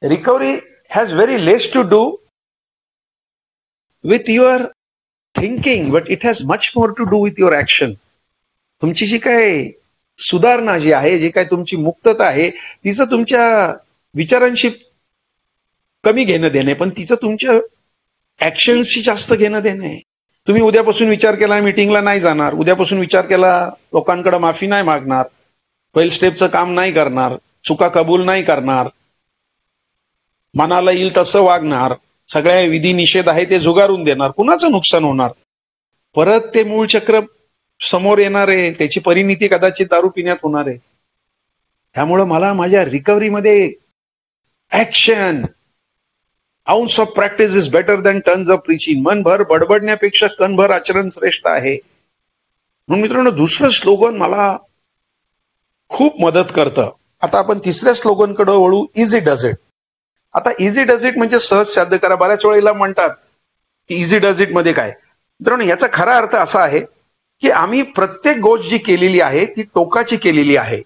Recovery has very less to do with your thinking, but it has much more to do with your action. तुमची जी काय सुधारणा जी आहे, जी काय तुमची मुक्तता आहे, तिचं तुमच्या विचारांशी कमी घेणं देणे, पण तिचं तुमच्या ऍक्शन्सशी जास्त घेणं देणे. तुम्ही उद्यापासून विचार केला मीटिंगला नाही जाणार, उद्यापासून विचार केला लोकांकडे माफी नाही मागणार, 12 स्टेपचं काम नाही करणार, चुका कबूल नाही करणार, मनाला येईल तसं वागणार, सगळ्या विधी निषेध आहे ते झुगारून देणार, कुणाचं नुकसान होणार. परत ते मूळ चक्र समोर येणार आहे. त्याची परिणिती कदाचित दारू पिण्यात होणार आहे. त्यामुळं मला माझ्या रिकव्हरीमध्ये action, ounce of practice is better than tons of preaching. मनभर बडबडण्यापेक्षा कणभर आचरण श्रेष्ठ आहे. म्हणून मित्रांनो, दुसरं स्लोगन मला खूप मदत करतं. आता आपण तिसऱ्या स्लोगनकडे वळू, इझी डज इट. आता इझी डज इट म्हणजे सहज साध्य करा. बऱ्याच वेळेला म्हणतात की इझी डज इट मध्ये काय. मित्रांनो, याचा खरा अर्थ असा आहे की आम्ही प्रत्येक गोष्ट जी केलेली आहे ती टोकाची केलेली आहे.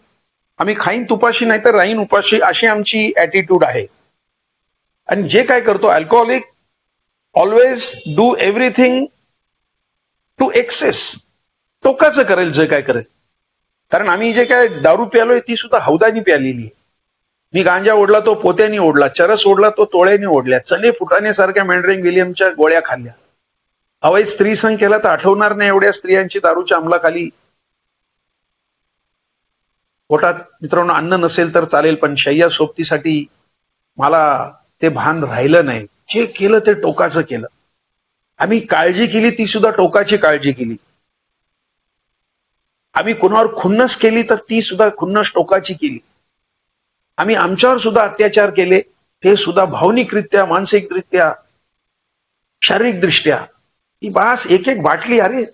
आम्ही खाईन तुपाशी नाही तर राहीन उपाशी, अशी आमची ॲटिट्यूड आहे. आणि जे काय करतो alcoholic, always do everything to excess. टोकाचं करेल जे काय करेल. कारण आम्ही जे काय दारू प्यालोय ती सुद्धा हौदानी प्यालेली. मी गांजा ओढला तो पोत्याने ओढला, चरस ओढला तो तोळ्याने ओढल्या, चणे फुटाण्यासारख्या मेंढरिंग विलियमच्या गोळ्या खाल्ल्या, अवैध स्त्री संग केला तर आठवणार नाही एवढ्या स्त्रियांची दारूच्या अंमलाखाली. पोटात मित्रांनो अन्न नसेल तर चालेल, पण शय्या सोबतीसाठी मला ते भान राहिलं नाही. जे केलं ते टोकाचं केलं. आम्ही काळजी केली ती सुद्धा टोकाची काळजी केली. आम्ही कुणावर खुन्नस केली तर ती सुद्धा खुन्नस टोकाची केली. आम्ही आमच्यावर सुद्धा अत्याचार केले, ते सुद्धा भावनिकरित्या, मानसिकरित्या, शारीरिकदृष्ट्या. ही बास एक एक बाटली, अरे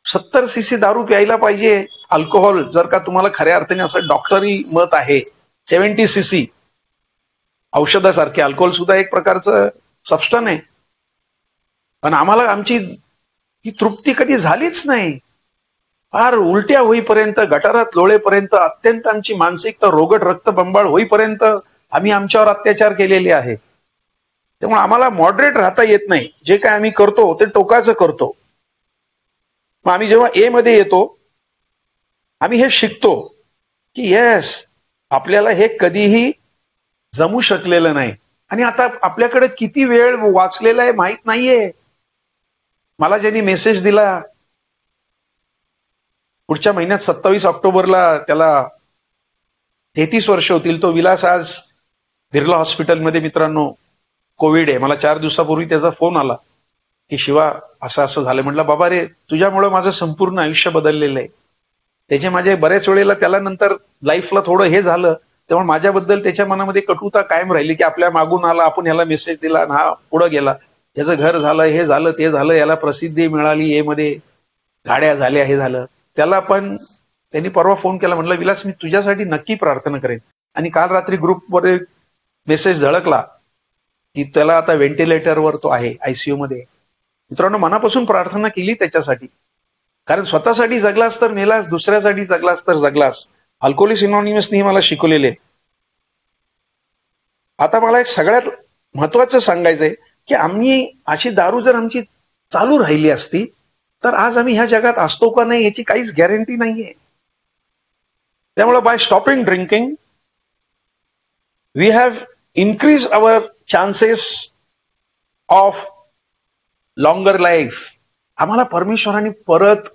70 सीसी दारू प्यायला पाहिजे अल्कोहोल, जर का तुम्हाला खऱ्या अर्थाने असं डॉक्टरी मत आहे. 70 सीसी औषधासारखे अल्कोहोल सुद्धा एक प्रकारचं सबस्टन आहे. पण आम्हाला आमची ही तृप्ती कधी झालीच नाही. फार उलट्या होईपर्यंत, गटारात लोळेपर्यंत, अत्यंत आमची मानसिकता रोगट रक्तबंबाळ होईपर्यंत आम्ही आमच्यावर अत्याचार केलेले आहे. त्यामुळे आम्हाला मॉडरेट राहता येत नाही. जे काय आम्ही करतो ते टोकाचं करतो. मग आम्ही जेव्हा ए मध्ये येतो, आम्ही हे शिकतो की येस, आपल्याला हे कधीही जमू शकलेलं नाही. आणि आता आपल्याकडे किती वेळ वाचलेला आहे माहित नाहीये. मला ज्यांनी मेसेज दिला, पुढच्या महिन्यात 27 ऑक्टोबरला त्याला 33 वर्ष होतील, तो विलास आज बिर्ला हॉस्पिटलमध्ये मित्रांनो कोविड आहे. मला 4 दिवसापूर्वी त्याचा फोन आला की शिवा असं असं झालं. म्हटलं बाबा रे, तुझ्यामुळे माझं संपूर्ण आयुष्य बदललेलं आहे. त्याचे माझे बऱ्याच वेळेला त्याला नंतर लाईफला थोडं हे झालं, तेव्हा माझ्याबद्दल त्याच्या मनामध्ये कटुता कायम राहिली की आपल्या मागून आला, आपण ह्याला मेसेज दिला, हा पुढे गेला, त्याचं घर झालं, हे झालं, ते झालं, याला प्रसिद्धी मिळाली, ए मध्ये गाड्या झाल्या, हे झालं. त्याला पण त्यांनी परवा फोन केला, म्हटलं विलास मी तुझ्यासाठी नक्की प्रार्थना करेन. आणि काल रात्री ग्रुपवर एक मेसेज झळकला की त्याला आता व्हेंटिलेटरवर तो आहे, आयसीयू मध्ये. मित्रांनो, मनापासून प्रार्थना केली त्याच्यासाठी. कारण स्वतःसाठी जगलास तर मेलास, दुसऱ्यासाठी जगलास तर जगलास. अल्कोहोलिक्स अनॉनिमसनी मला शिकवलेले. आता मला एक सगळ्यात महत्वाचं सांगायचंय की आम्ही अशी दारू जर आमची चालू राहिली असती तर आज आम्ही ह्या जगात असतो का नाही याची काहीच गॅरंटी नाहीये. त्यामुळे by stopping drinking we have increase our chances of longer life. आम्हाला परमेश्वराने परत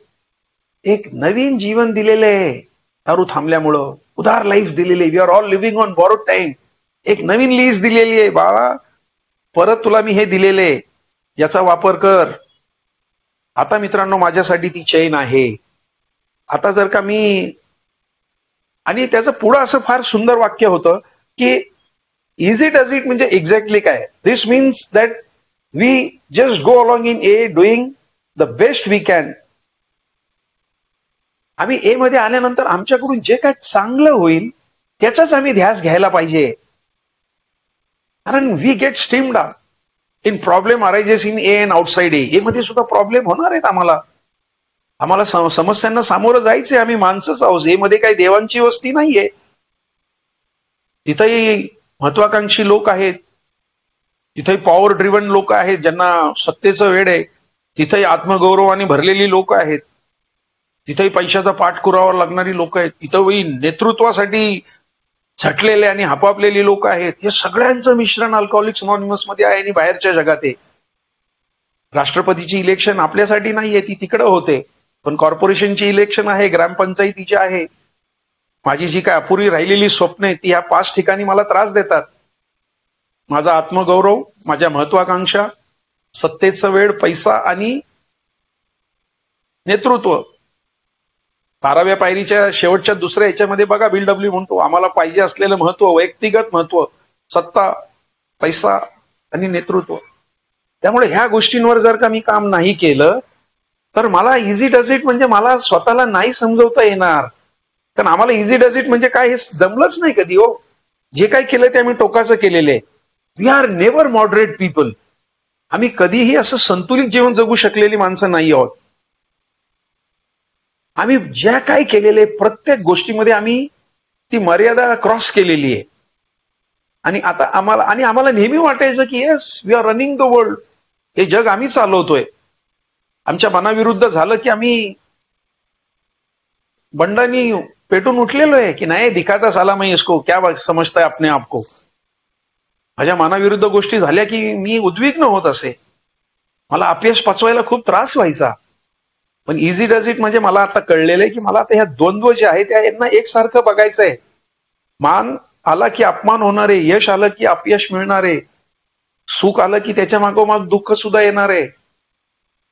एक नवीन जीवन दिलेलं आहे. दारू थांबल्यामुळं उदार लाईफ दिलेली. We are all living on borrowed time. एक नवीन लीज दिलेली आहे. बाळा, परत तुला मी हे दिलेले, याचा वापर कर. आता मित्रांनो, माझ्यासाठी ती चैन आहे. आता जर का मी, आणि त्याचं पुढं असं फार सुंदर वाक्य होतं की इझी डज इट म्हणजे एक्झॅक्टली काय. This means that we just go along in A doing the best we can. आम्ही ए मध्ये आल्यानंतर आमच्याकडून जे काय चांगलं होईल त्याचाच आम्ही ध्यास घ्यायला पाहिजे. कारण we get steamed up in problem arises in A and outside A. A मध्ये सुद्धा प्रॉब्लेम होणार आहेत. आम्हाला समस्यांना सामोरं जायचंय. आम्ही माणसंच आहोत. ए मध्ये काही देवांची वस्ती नाहीये. तिथेही महत्वाकांक्षी लोक आहेत. तिथेही पॉवर ड्रिव्हन लोक आहेत ज्यांना सत्तेचं वेड आहे. तिथेही आत्मगौरवाने भरलेली लोक आहेत. तिथेही पैशाचा पाठ पुरावा लागणारी लोक आहेत. तिथेही नेतृत्वासाठी झटलेले आणि हापापलेली लोक आहेत. हे सगळ्यांचं मिश्रण अल्कोहोलिक्स अनॉनिमस मध्ये आहे आणि बाहेरच्या जगात आहे. राष्ट्रपतीची इलेक्शन आपल्यासाठी नाहीये, ती तिकडे होते. पण कॉर्पोरेशनची इलेक्शन आहे, ग्रामपंचायतीची आहे. माझी जी काय अपुरी राहिलेली स्वप्न आहे ती ह्या 5 ठिकाणी मला त्रास देतात. माझा आत्मगौरव, माझ्या महत्वाकांक्षा, सत्तेचा वेळ, पैसा आणि नेतृत्व. 12व्या पायरीच्या शेवटच्या दुसऱ्या याच्यामध्ये बघा, BW म्हणतो आम्हाला पाहिजे असलेलं महत्व, व्यक्तिगत महत्व, सत्ता, पैसा आणि नेतृत्व. त्यामुळे ह्या गोष्टींवर जर का मी काम नाही केलं तर मला इझी डज इट म्हणजे मला स्वतःला नाही समजवता येणार. कारण आम्हाला इझी डज इट म्हणजे काय हे जमलंच नाही कधी. हो, जे काय केलं ते आम्ही टोकाचं केलेलं आहे. We are never moderate people. आम्ही कधीही असं संतुलित जीवन जगू शकलेली माणसं नाही आहोत. आम्ही ज्या काय केलेले प्रत्येक गोष्टीमध्ये आम्ही ती मर्यादा क्रॉस केलेली आहे. आणि आता आम्हाला नेहमी वाटायचं की yes, we are running the world. हे जग आम्ही चालवतोय. आमच्या मनाविरुद्ध झालं की आम्ही बंडानी पेटून उठलेलो आहे की नाही, दिखाता साला मैं इसको, क्या समजता है अपने आप को. माझ्या मनाविरुद्ध गोष्टी झाल्या की मी उद्विग्न होत असे. मला अपयश पचवायला खूप त्रास व्हायचा. पण इझी डज इट म्हणजे मला आता कळलेलं आहे की मला आता ह्या द्वंद्व जे आहेत यांना एकसारखं बघायचं आहे. मान आला की अपमान होणार आहे, यश आलं की अपयश मिळणार आहे, सुख आलं की त्याच्या मागोमाग दुःख सुद्धा येणार आहे.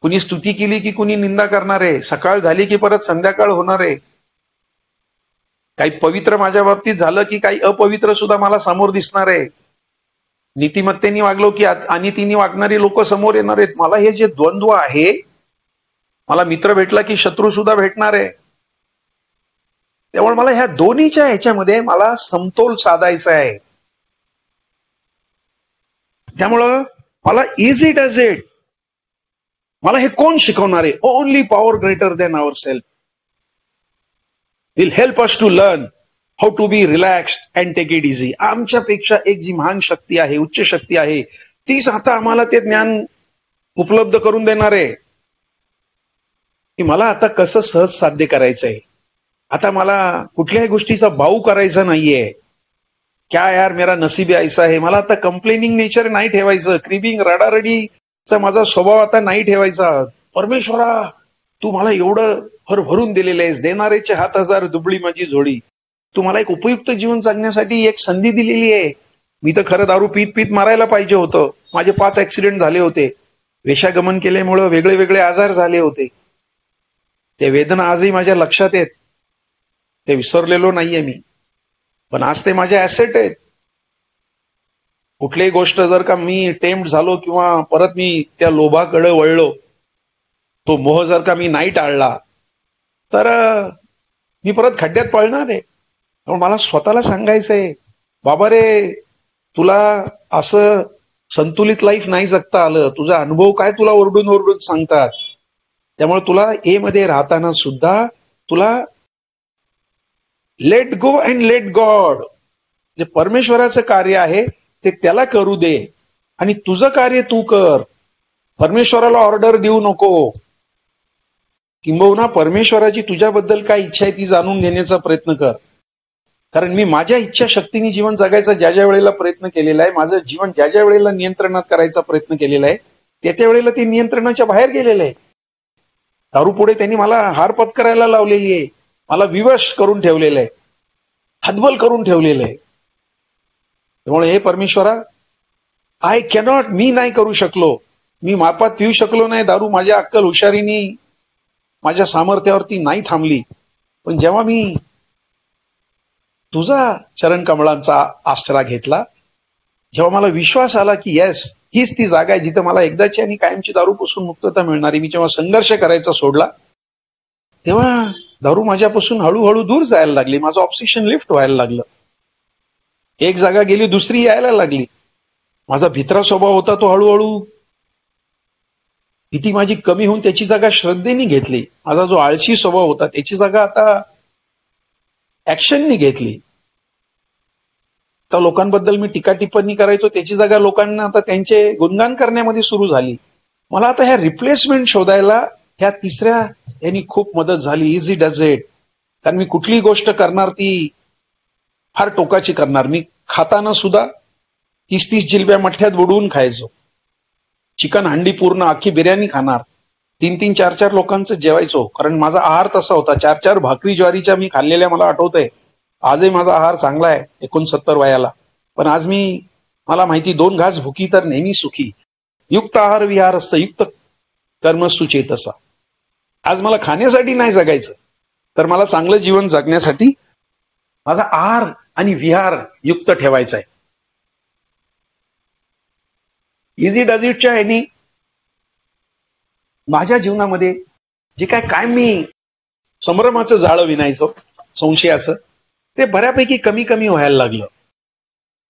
कुणी स्तुती केली की कुणी निंदा करणार आहे, सकाळ झाली की परत संध्याकाळ होणार आहे. काही पवित्र माझ्या बाबतीत झालं की काही अपवित्र सुद्धा मला समोर दिसणार आहे. नीतिमत्तेने वागलो की अनितीने वागणारी लोक समोर येणार आहेत. मला हे जे द्वंद्व आहे, मला मित्र भेटला की शत्रू सुद्धा भेटणार आहे. त्यामुळे मला ह्या दोन्हीच्या ह्याच्यामध्ये मला समतोल साधायचा आहे. त्यामुळं मला इझी डज इट, मला हे कोण शिकवणार आहे? Only power greater than our self will help us to learn how to be relaxed and take it easy. आमच्यापेक्षा एक जी महान शक्ती आहे, उच्च शक्ती आहे, तीच आता आम्हाला ते ज्ञान उपलब्ध करून देणार आहे की मला आता कसं सहज साध्य करायचंय. आता मला कुठल्याही गोष्टीचा बाऊ करायचा नाहीये. क्या यार मेरा नसीब ऐसा आहे. मला आता कंप्लेनिंग नेचर नाही ठेवायचं, क्रिबिंग रडारडीचा माझा स्वभाव आता नाही ठेवायचा. परमेश्वरा, तू मला एवढं भरभरून दिलेलं आहेस, देणारेचे हात हजार, दुबळी माझी झोडी. तू मला एक उपयुक्त जीवन जगण्यासाठी एक संधी दिलेली आहे. मी तर खरं दारू पीत पीत मारायला पाहिजे होतं. माझे 5 ऍक्सिडेंट झाले होते. वेश्यागमन केल्यामुळं वेगळे वेगळे आजार झाले होते. ते वेदना आजही माझ्या लक्षात आहेत. ते विसरलेलो नाहीये मी, पण आज ते माझे ऍसेट आहेत. कुठलीही गोष्ट जर का मी टेम्प्ट झालो किंवा परत मी त्या लोभाकडे वळलो, तो मोह जर का मी नाही टाळला, तर मी परत खड्ड्यात पळणार आहे. मला स्वतःला सांगायचंय, बाबा रे, तुला असं संतुलित लाईफ नाही जगता आलं. तुझा अनुभव काय तुला ओरडून ओरडून सांगतात. त्यामुळे तुला ए मध्ये राहताना सुद्धा तुला let go and let God, जे परमेश्वराचं कार्य आहे ते त्याला करू दे आणि तुझं कार्य तू कर. परमेश्वराला ऑर्डर देऊ नको. किंबहुना परमेश्वराची तुझ्याबद्दल काय इच्छा आहे ती जाणून घेण्याचा प्रयत्न कर. कारण मी माझ्या इच्छा शक्तीने जीवन जगायचा ज्या ज्या वेळेला प्रयत्न केलेला आहे, माझं जीवन ज्या ज्या वेळेला नियंत्रणात करायचा प्रयत्न केलेला आहे, त्या वेळेला ते नियंत्रणाच्या बाहेर गेलेलं आहे. दारू पुढे त्यांनी मला हार पत्करायला लावलेली आहे, मला विवश करून ठेवलेलं आहे, हतबल करून ठेवलेलं आहे. त्यामुळे हे परमेश्वरा, आय कॅनॉट, मी नाही करू शकलो, मी मापात पिऊ शकलो नाही दारू, माझ्या अक्कल हुशारीनी माझ्या सामर्थ्यावरती नाही थांबली. पण जेव्हा मी तुझा चरण कमळांचा आसरा घेतला, जेव्हा मला विश्वास आला की येस, हीच ती जागा आहे जिथे मला एकदाची आणि कायमची दारूपासून मुक्तता मिळणारी, मी जेव्हा संघर्ष करायचा सोडला, तेव्हा दारू माझ्यापासून हळूहळू दूर जायला लागली. माझं ऑब्सेशन लिफ्ट व्हायला लागलं. एक जागा गेली, दुसरी यायला लागली. माझा भित्रा स्वभाव होता तो हळूहळू भीती माझी कमी होऊन त्याची जागा श्रद्धेने घेतली. माझा जो आळशी स्वभाव होता त्याची जागा आता ऍक्शननी घेतली. तर लोकांबद्दल मी टीका टिप्पणी करायचो, त्याची जागा लोकांना आता त्यांचे गुणगान करण्यामध्ये सुरू झाली. मला आता ह्या रिप्लेसमेंट शोधायला ह्या तिसऱ्या यांनी खूप मदत झाली. Easy does it. कारण मी कुठलीही गोष्ट करणार ती फार टोकाची करणार. मी खाताना सुद्धा 30-30 जिलब्या मठ्ठ्यात बुडवून खायचो. चिकन हंडी पूर्ण अख्खी बिर्याणी खाणार. 3-3, 4-4 लोकांचं जेवायचो. कारण माझा आहार तसा होता. 4-4 भाकरी ज्वारीच्या मी खाल्लेल्या मला आठवतंय. आजही माझा आहार चांगला आहे 69 वयाला. पण आज मला माहिती 2 घास भुकी तर नेहमी सुखी. युक्त आहार विहार असतं, युक्त कर्मसु चेतसा. आज मला खाण्यासाठी नाही जगायचं, तर मला चांगलं जीवन जगण्यासाठी माझा आहार आणि विहार युक्त ठेवायचा आहे. इझी डज इटच्या ह्यानी माझ्या जीवनामध्ये जे काय मी संभ्रमाचं जाळं विणायचो, संशयाचं, ते बऱ्यापैकी कमी कमी व्हायला लागलं.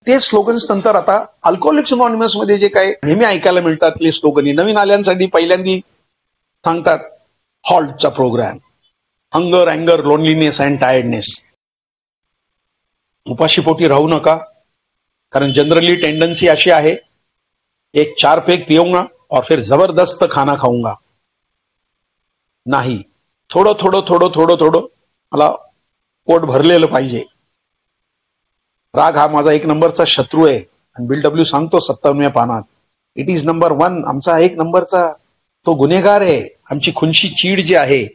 ते स्लोगन्स नंतर आता अल्कोहोलिक्स अनॉनिमस मध्ये जे काय नेहमी ऐकायला मिळतात ते स्लोगन, नवीन आल्यांसाठी पहिल्यांदा सांगतात हॉल्टचा प्रोग्राम, हंगर, अँगर, लोनलीनेस अँड टायर्डनेस. उपाशीपोटी राहू नका, कारण जनरली टेंडन्सी अशी आहे, एक 4 पेग पिऊंगा और फिर जबरदस्त खाना खाऊंगा. नाही, थोडं थोडं थोडं थोडं थोडं मला पोट भरलेलं पाहिजे. राग हा माझा 1 नंबरचा शत्रू आहे. आणि बिल डब्ल्यू सांगतो 57व्या पानात, इट इज नंबर 1. आमचा 1 नंबरचा तो गुन्हेगार आहे. आमची खुनशी चीड जी आहे,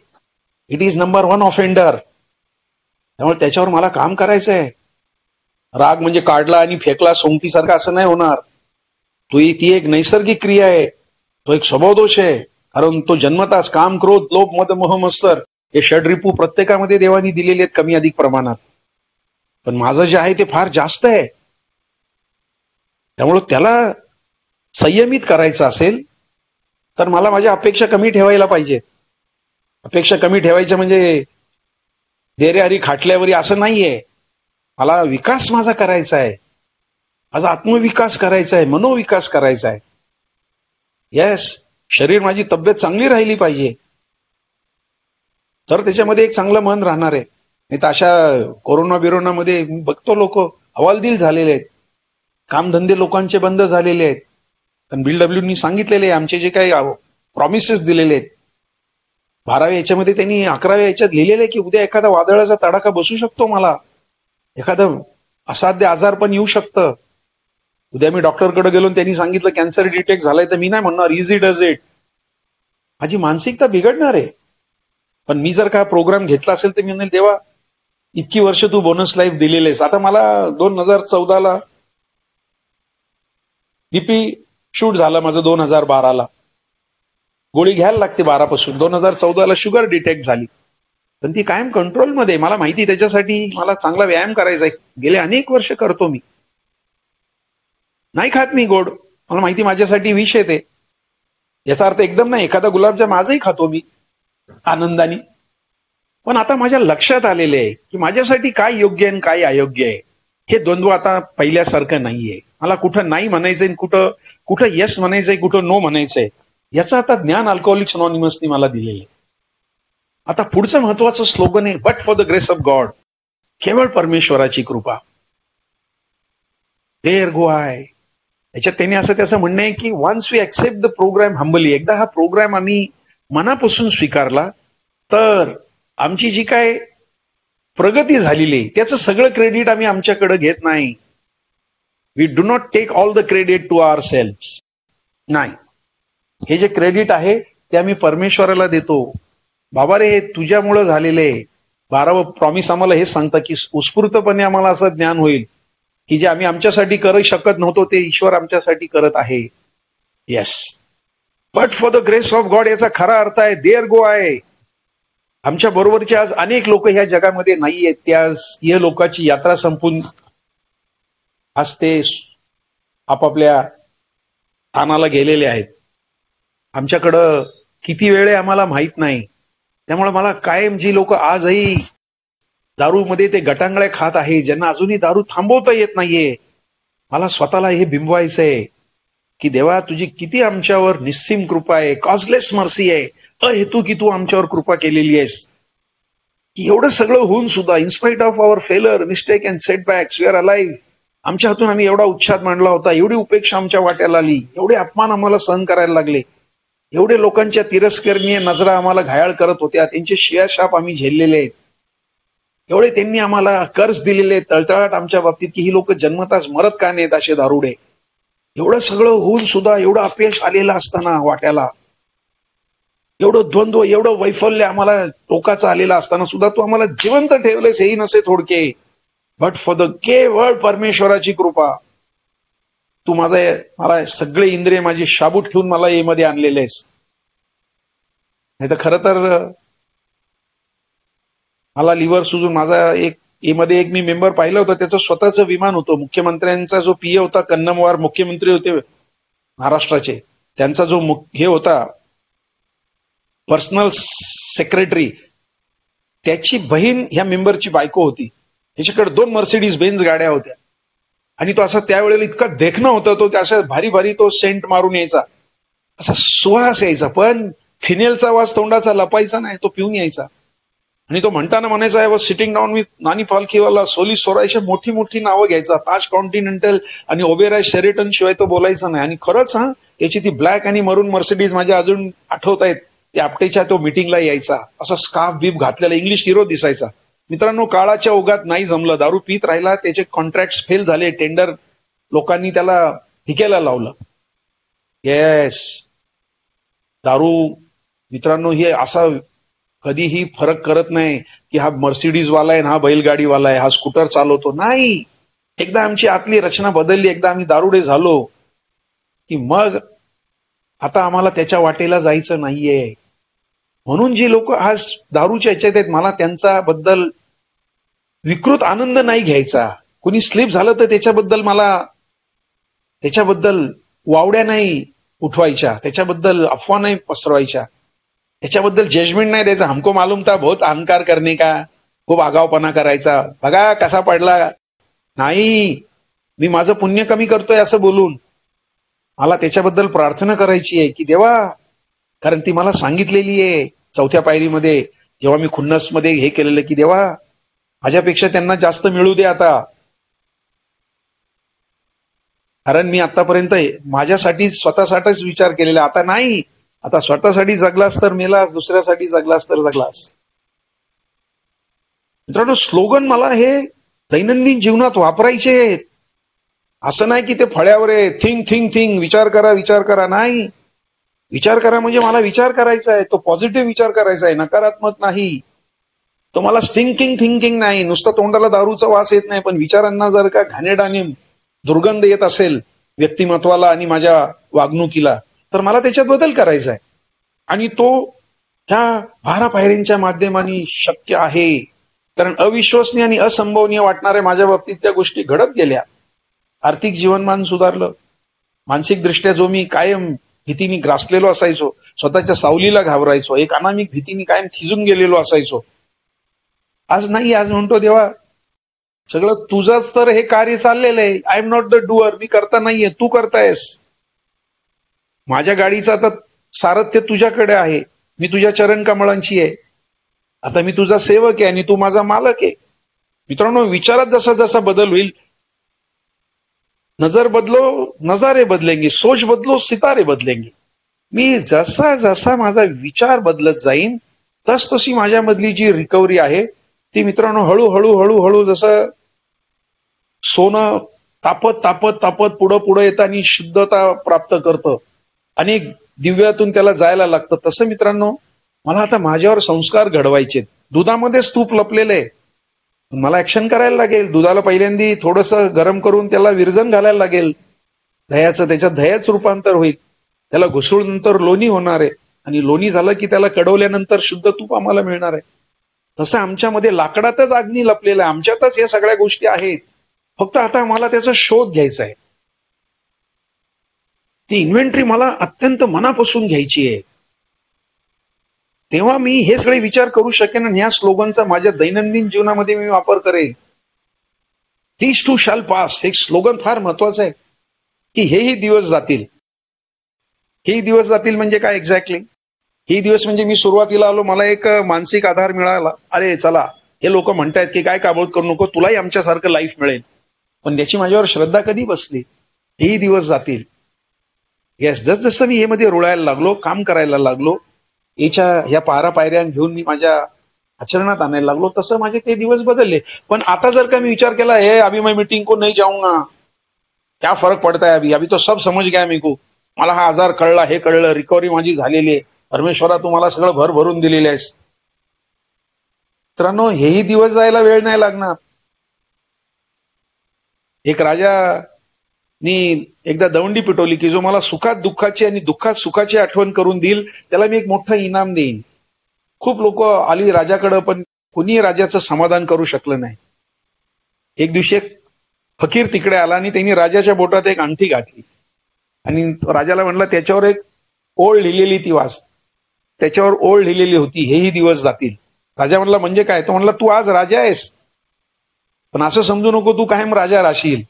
इट इज नंबर 1 ऑफेंडर. त्यामुळे त्याच्यावर मला काम करायचं आहे. राग म्हणजे काढला आणि फेकला सोंगटीसारखा असं नाही होणार. ती एक नैसर्गिक क्रिया आहे, तो एक स्वभावदोष आहे. कारण तो जन्मताच काम, क्रोध, लोभ, मद, मोह, मत्सर हे षडरिपू प्रत्येकामध्ये देवानी दिलेले आहेत कमी अधिक प्रमाणात. पण माझं जे आहे ते फार जास्त आहे. त्यामुळं त्याला संयमित करायचं असेल तर मला माझ्या अपेक्षा कमी ठेवायला पाहिजेत. अपेक्षा कमी ठेवायच्या म्हणजे देरे हरी खाटल्यावरी असं नाहीये. मला विकास माझा करायचा आहे, माझा आत्मविकास करायचा आहे, मनोविकास करायचा आहे. येस, शरीर माझी तब्येत चांगली राहिली पाहिजे, तर त्याच्यामध्ये एक चांगलं मन राहणार आहे. नाही तर अशा कोरोना बघतो लोक हवालदिल झालेले आहेत, कामधंदे लोकांचे बंद झालेले आहेत. पण BLWनी सांगितलेले आमचे जे काही प्रॉमिसेस दिलेले आहेत 12व्या याच्यामध्ये त्यांनी 11व्या याच्यात लिहिलेलं आहे की उद्या एखादा वादळाचा तडाखा बसू शकतो, मला एखादं असाध्य आजार पण येऊ शकतं. उद्या मी डॉक्टरकडे गेलो त्यांनी सांगितलं कॅन्सर डिटेक्ट झालाय, तर मी नाही म्हणणार इझी डज इट. माझी मानसिकता बिघडणार आहे. पण मी जर का प्रोग्राम घेतला असेल तर मी म्हणेल देवा इतकी वर्ष तू बोनस लाईफ दिलेली आहेस. आता मला 2014ला बीपी शूट झालं माझं, 2012ला गोळी घ्यायला लागते 12 पासून. 2014ला शुगर डिटेक्ट झाली, पण ती कायम कंट्रोलमध्ये. मला माहिती त्याच्यासाठी मला चांगला व्यायाम करायचा आहे. गेले अनेक वर्ष करतो मी. नाही खात मी गोड, मला माहिती माझ्यासाठी विष येते. याचा अर्थ एकदम नाही, एखादा गुलाबजाम आजही खातो मी आनंदाने. पण आता माझ्या लक्षात आलेले आहे की माझ्यासाठी काय योग्य आहे आणि काय अयोग्य आहे. हे द्वंद्व आता पहिल्यासारखं नाहीये. मला कुठं नाही म्हणायचंय, कुठं येस म्हणायचंय, कुठं नो म्हणायचंय, याचं आता ज्ञान अल्कोहोलिक्स अनॉनिमसनी मला दिलेलं आहे. आता पुढचं महत्वाचं स्लोगन आहे but for the grace of God, केवळ परमेश्वराची कृपा. There go I. याच्यात त्यांनी असं त्याचं म्हणणं आहे की once we accept the program humbly, एकदा हा प्रोग्राम आम्ही मनापासून स्वीकारला तर आमची जी काय प्रगती झालेली आहे त्याचं सगळं क्रेडिट आम्ही आमच्याकडे घेत नाही. We do not take all the credit to our self. नाही, हे जे क्रेडिट आहे ते आम्ही परमेश्वराला देतो. बाबा रे, हे तुझ्यामुळं झालेले. 12वं प्रॉमिस आम्हाला हे सांगतं की उत्स्फूर्तपणे आम्हाला असं ज्ञान होईल की जे आम्ही आमच्यासाठी करू शकत नव्हतो ते ईश्वर आमच्यासाठी करत आहे. Yes, but for the grace of God याचा खरा अर्थ आहे देअर गो आहे. आमच्या बरोबरचे आज अनेक लोक ह्या जगामध्ये नाहीयेत. ते आज या लोकांची यात्रा संपून आज ते आपापल्या स्थानाला गेलेले आहेत. आमच्याकडं किती वेळ आहे आम्हाला माहित नाही. त्यामुळे मला कायम जी लोक आजही दारूमध्ये ते गटांगळ्या खात आहे, ज्यांना अजूनही दारू थांबवता येत नाहीये, मला स्वतःला हे बिंबवायचंय की देवा तुझी किती आमच्यावर निस्सीम कृपा आहे, कॉजलेस मर्सी आहे, अहेतू की तू आमच्यावर कृपा केलेली आहेस. की एवढं सगळं होऊन सुद्धा in spite of our failure, mistake and setbacks we are alive. आमच्या हातून आम्ही एवढा उच्छाद मांडला होता, एवढी उपेक्षा आमच्या वाट्याला आली, एवढे अपमान आम्हाला सहन करायला लागले, एवढे लोकांच्या तिरस्करणीय नजरा आम्हाला घायाळ करत होत्या, त्यांचे शियाशाप आम्ही झेललेले आहेत, एवढे त्यांनी आम्हाला कर्ज दिलेले, तळतळाट आमच्या बाबतीत की ही लोक जन्मताच मरत का नाहीत असे दारुडे. एवढं सगळं होऊन सुद्धा एवढं अपयश आलेलं असताना वाट्याला, एवढं द्वंद्व, एवढं वैफल्य आम्हाला टोकाचं आलेलं असताना सुद्धा तू आम्हाला जिवंत ठेवलेस, हेही नसे थोडके. बट फॉर द केवळ परमेश्वराची कृपा तू मला सगळे इंद्रिय माझी शाबूत ठेवून मला मध्ये आणलेले आहेस. नाही तर खरं तर मला लिव्हर सुजून माझा मध्ये एक मी मेंबर पाहिलं होतं, त्याचं स्वतःचं विमान होतं. मुख्यमंत्र्यांचा जो पीए होता, कन्नमवार मुख्यमंत्री होते महाराष्ट्राचे, त्यांचा जो हे होता पर्सनल सेक्रेटरी, त्याची बहीण ह्या मेंबरची बायको होती. त्याच्याकडे 2 मर्सिडीज बेन्झ गाड्या होत्या आणि तो असा त्यावेळेला इतका देखणं होता, तो अशा भारी भारी तो सेंट मारून यायचा, असा सुवास यायचा, पण फिनेलचा वास तोंडाचा लपायचा नाही, तो पिऊन यायचा. आणि तो म्हणताना म्हणायचा I was sitting down with Nani Palkhivala, Soli सोरायच्या मोठी मोठी नावं घ्यायचा, ताज कॉन्टिनेंटल आणि ओबेराय शेरेटन शिवाय तो बोलायचा नाही. आणि खरंच त्याची ती ब्लॅक आणि मरून मर्सिडीज माझ्या अजून आठवत आहेत. त्या आपटेच्या तो मिटिंगला यायचा, असा स्कार्फ बीप घातलेला इंग्लिश हिरो दिसायचा. मित्रांनो, काळाच्या ओघात नाही जमलं, दारू पीत राहिला, त्याचे कॉन्ट्रॅक्ट फेल झाले, टेंडर लोकांनी त्याला भिकेला लावलं. येस, दारू मित्रांनो हे असा कधीही फरक करत नाही की हा मर्सिडीज वाला आहे, हा बैलगाडीवाला आहे, हा स्कूटर चालवतो, नाही. एकदा आमची आतली रचना बदलली, एकदा आम्ही दारुडे झालो की मग आता आम्हाला त्याच्या वाटेला जायचं नाहीये. म्हणून जी लोक आज दारूच्या ह्याच्यात आहेत, मला त्यांचा बद्दल विकृत आनंद नाही घ्यायचा. कुणी स्लिप झालं तर त्याच्याबद्दल वावड्या नाही उठवायच्या, त्याच्याबद्दल अफवा नाही पसरवायच्या, त्याच्याबद्दल जजमेंट नाही द्यायचा. हमको मालूम था बहुत अहंकार करणे का, खूप आगावपणा करायचा, बघा कसा पडला. नाही, मी माझं पुण्य कमी करतोय असं बोलून मला त्याच्याबद्दल प्रार्थना करायची आहे की देवा, कारण ती मला सांगितलेली आहे 4थ्या पायरीमध्ये, जेव्हा मी खुन्नसमध्ये हे केलेलं की देवा माझ्यापेक्षा त्यांना जास्त मिळू दे आता, कारण मी आतापर्यंत माझ्यासाठी स्वतःसाठीच विचार केलेला, आता नाही. आता स्वतःसाठी जगलास तर मेलास, दुसऱ्यासाठी जगलास तर जगलास. मित्रांनो, स्लोगन मला हे दैनंदिन जीवनात वापरायचे आहेत. असं नाही की ते फळ्यावर आहे, थिंक थिंक थिंक, विचार करा विचार करा. नाही, विचार करा म्हणजे मला विचार करायचा आहे, तो पॉझिटिव्ह विचार करायचा आहे, नकारात्मक नाही. तो मला स्टिंकिंग थिंकिंग नाही. नुसतं तोंडाला दारूचा वास येत नाही, पण विचारांना जर का घाणेरडाने दुर्गंध येत असेल व्यक्तिमत्वाला आणि माझ्या वागणुकीला, तर मला त्याच्यात बदल करायचा आहे. आणि तो ह्या 12 पायऱ्यांच्या माध्यमाने शक्य आहे. कारण अविश्वसनीय आणि असंभवनीय वाटणाऱ्या माझ्या बाबतीत त्या गोष्टी घडत गेल्या. आर्थिक जीवनमान सुधारलं. मानसिक दृष्ट्या जो मी कायम भीतीने ग्रासलेलो असायचो, स्वतःच्या सावलीला घाबरायचो, एक अनामिक भीतीने कायम थिजून गेलेलो असायचो, आज नाही. आज म्हणतो देवा, सगळं तुझंच तर हे कार्य चाललेलं आहे. I am not the doer, मी करता नाहीये, तू करतायस. माझ्या गाडीचं आता सारथ्य तुझ्याकडे आहे, मी तुझ्या चरण कमळांची आहे. आता मी तुझा सेवक आहे आणि तू माझा मालक आहे. मित्रांनो, विचारात जसा जसा बदल होईल, नजर बदलो नजारे बदलेंगे, सोच बदलो सितारे बदलेंगे. मी जसा जसा माझा विचार बदलत जाईन तस तशी माझ्यामधली जी रिकव्हरी आहे ती मित्रांनो हळूहळू हळूहळू जसं सोनं तापत तापत तापत पुढं पुढं येताना शुद्धता प्राप्त करतं आणि दिव्यातून त्याला जायला लागतं, तसं मित्रांनो मला आता माझ्यावर संस्कार घडवायचे. दुधामध्येच तूप लपलेलं आहे, मला ऍक्शन करायला लागेल. दुधाला पहिल्यांदा थोडंसं गरम करून त्याला विरजण घालायला लागेल दह्याचं, त्याच्यात दह्याचं रूपांतर होईल, त्याला घुसळल्यानंतर लोणी होणार आहे आणि लोणी झालं की त्याला कडवल्यानंतर शुद्ध तूप आम्हाला मिळणार आहे. तसं आमच्यामध्ये लाकडातच अग्नी लपलेला आहे, आमच्यातच या सगळ्या गोष्टी आहेत. फक्त आता मला त्याचा शोध घ्यायचा आहे. ती इन्व्हेंटरी मला अत्यंत मनापासून घ्यायची आहे. तेव्हा मी हे सगळे विचार करू शकेन आणि ह्या स्लोगनचा माझ्या दैनंदिन जीवनामध्ये मी वापर करेन. दिस टू शॅल पास, एक स्लोगन फार महत्वाचं आहे की हेही दिवस जातील. हे दिवस जातील म्हणजे काय एक्झॅक्टली? हे दिवस म्हणजे मी सुरुवातीला आलो, मला एक मानसिक आधार मिळाला, अरे चला हे लोक म्हणतायत की काय काबूल करू नको, तुलाही आमच्यासारखं लाईफ मिळेल. पण त्याची माझ्यावर श्रद्धा कधी बसली? हेही दिवस जातील. येस, जसजसं मी हे मध्ये रुळायला लागलो, काम करायला लागलो, ह्या 12 पायऱ्या घेऊन मी माझ्या आचरणात आणायला लागलो, तसं माझे ते दिवस बदलले. पण आता जर का मी विचार केला, हे अभी मैं मीटिंग को नहीं जाऊंगा, क्या फरक पडता है, अभी तो सब समझ गया मेरे को, मला हा आजार कळला, हे कळलं, रिकव्हरी माझी झालेली आहे, परमेश्वरा तू मला सगळं भर भरून दिलेलं आहेस. मित्रांनो, हेही दिवस जायला वेळ नाही लागणार. एक राजानी एकदा दवंडी पिटवली की जो मला सुखात दुःखाची आणि दुःखात सुखाची आठवण करून देईल त्याला मी एक मोठं इनाम देईन. खूप लोक आली राजाकडे, पण कुणी राजाचं समाधान करू शकलं नाही. एक दिवशी एक फकीर तिकडे आला आणि त्यांनी राजाच्या बोटात एक अंगठी घातली आणि राजाला म्हणला त्याच्यावर एक ओळ लिहिलेली, ती वाच. त्याच्यावर ओळ लिहिलेली होती, हेही दिवस जातील. राजा म्हणला म्हणजे काय? तो म्हणला तू आज राजा आहेस, पण असं समजू नको तू कायम राजा राहशील.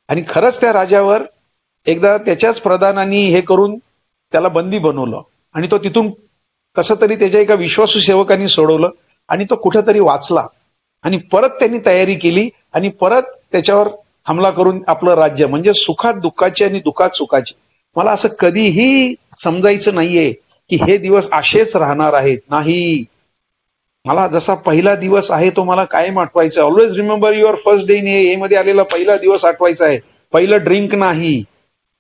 आणि खरंच त्या राजावर एकदा त्याच्याच प्रधानांनी हे करून त्याला बंदी बनवलं आणि तो तिथून कसं तरी त्याच्या एका विश्वासू सेवकांनी सोडवलं आणि तो कुठेतरी वाचला आणि परत त्यांनी तयारी केली आणि परत त्याच्यावर हमला करून आपलं राज्य, म्हणजे सुखात दुःखाची आणि दुःखात सुखाची. मला असं कधीही समजायचं नाहीये की हे दिवस असेच राहणार आहेत. नाही, मला जसा पहिला दिवस आहे तो मला कायम आठवायचा. Always remember your first day in a मध्ये आलेला पहिला दिवस आठवायचा आहे. पहिलं ड्रिंक नाही,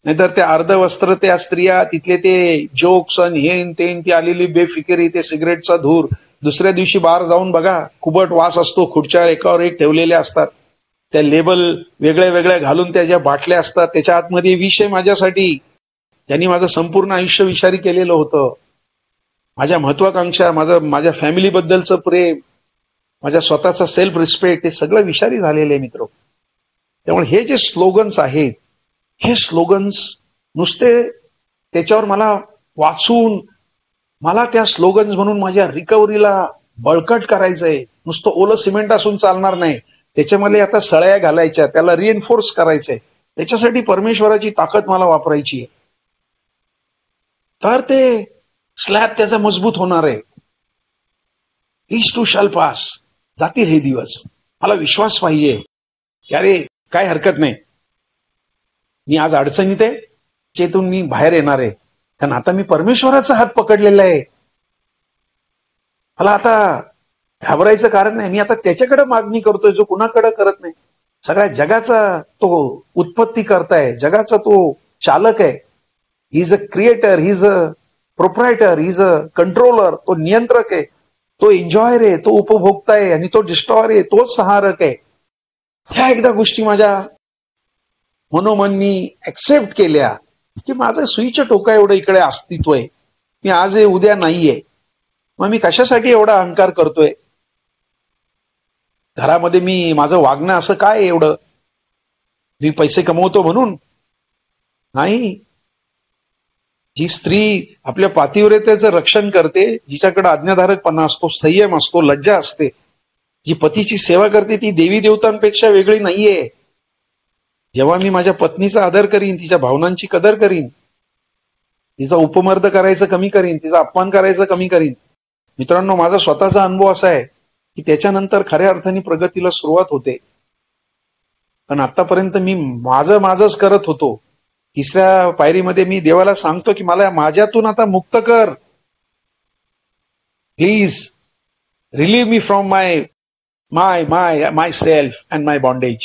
नाहीतर त्या अर्धवस्त्र त्या स्त्रिया, तिथले ते जोक्स आणि हेन तेन, ती आलेली बेफिकिरी, ते सिगरेटचा धूर. दुसऱ्या दिवशी बाहेर जाऊन बघा, कुबट वास असतो, खुर्च्या एकावर एक ठेवलेल्या असतात. त्या लेबल वेगळ्या वेगळ्या घालून त्या ज्या बाटल्या असतात त्याच्या आतमध्ये विष आहे माझ्यासाठी, ज्यांनी माझं संपूर्ण आयुष्य विषारी केलेलं होतं. माझ्या महत्वाकांक्षा, माझ्या फॅमिलीबद्दलचं प्रेम, माझ्या स्वतःचा सेल्फ रिस्पेक्ट, हे सगळं विषारी झालेलं आहे मित्र. त्यामुळे हे जे स्लोगन्स आहेत, हे स्लोगन्स नुसते त्याच्यावर मला वाचून मला त्या स्लोगन्स म्हणून माझ्या रिकव्हरीला बळकट करायचंय. नुसतं ओलं सिमेंट असून चालणार नाही, त्याच्यामध्ये आता सळ्या घालायच्या, त्याला रिएन्फोर्स करायचंय. त्याच्यासाठी परमेश्वराची ताकद मला वापरायची आहे. तर ते स्लॅब त्याचा मजबूत होणार आहे. ईच टू शॅल पास, जातील हे दिवस. मला विश्वास पाहिजे की अरे काय हरकत नाही, मी आज अडचणीत आहे, त्यातून मी बाहेर येणार आहे. कारण आता मी परमेश्वराचा हात पकडलेला आहे. मला आता घाबरायचं कारण नाही. मी आता त्याच्याकडे मागणी करतोय जो कुणाकडे करत नाही. सगळ्या जगाचा तो उत्पत्ती करताय, जगाचा तो चालक आहे. He is a creator, he is a proprietor, he is a controller. तो नियंत्रक आहे, तो एन्जॉयर आहे, तो उपभोक्ता आहे आणि तो डिस्ट्रॉयर आहे, तोच संहारक आहे. ह्या एकदा गोष्टी माझ्या मनोमन मी ऍक्सेप्ट केल्या की माझं सुईच्या टोका एवढं इकडे अस्तित्व आहे. मी आज आहे, उद्या नाहीये. मग मी कशासाठी एवढा अहंकार करतोय? घरामध्ये मी माझं वागणं असं काय एवढं? मी पैसे कमवतो म्हणून नाही. जी स्त्री आपल्या पातिव्रतेचं रक्षण करते, जिच्याकडे आज्ञाधारकपणा असतो, संयम असतो, लज्जा असते, जी पतीची सेवा करते, ती देवी देवतांपेक्षा वेगळी नाहीये. जेव्हा मी माझ्या पत्नीचा आदर करीन, तिच्या भावनांची कदर करीन, तिचा उपमर्द करायचं कमी करीन, तिचा अपमान करायचं कमी करीन. मित्रांनो, माझा स्वतःचा अनुभव असा आहे की त्याच्यानंतर खऱ्या अर्थाने प्रगतीला सुरुवात होते. पण आतापर्यंत मी माझंच करत होतो. तिसऱ्या पायरीमध्ये मी देवाला सांगतो की मला माझ्यातून आता मुक्त कर. Please relieve me from my self and my bondage.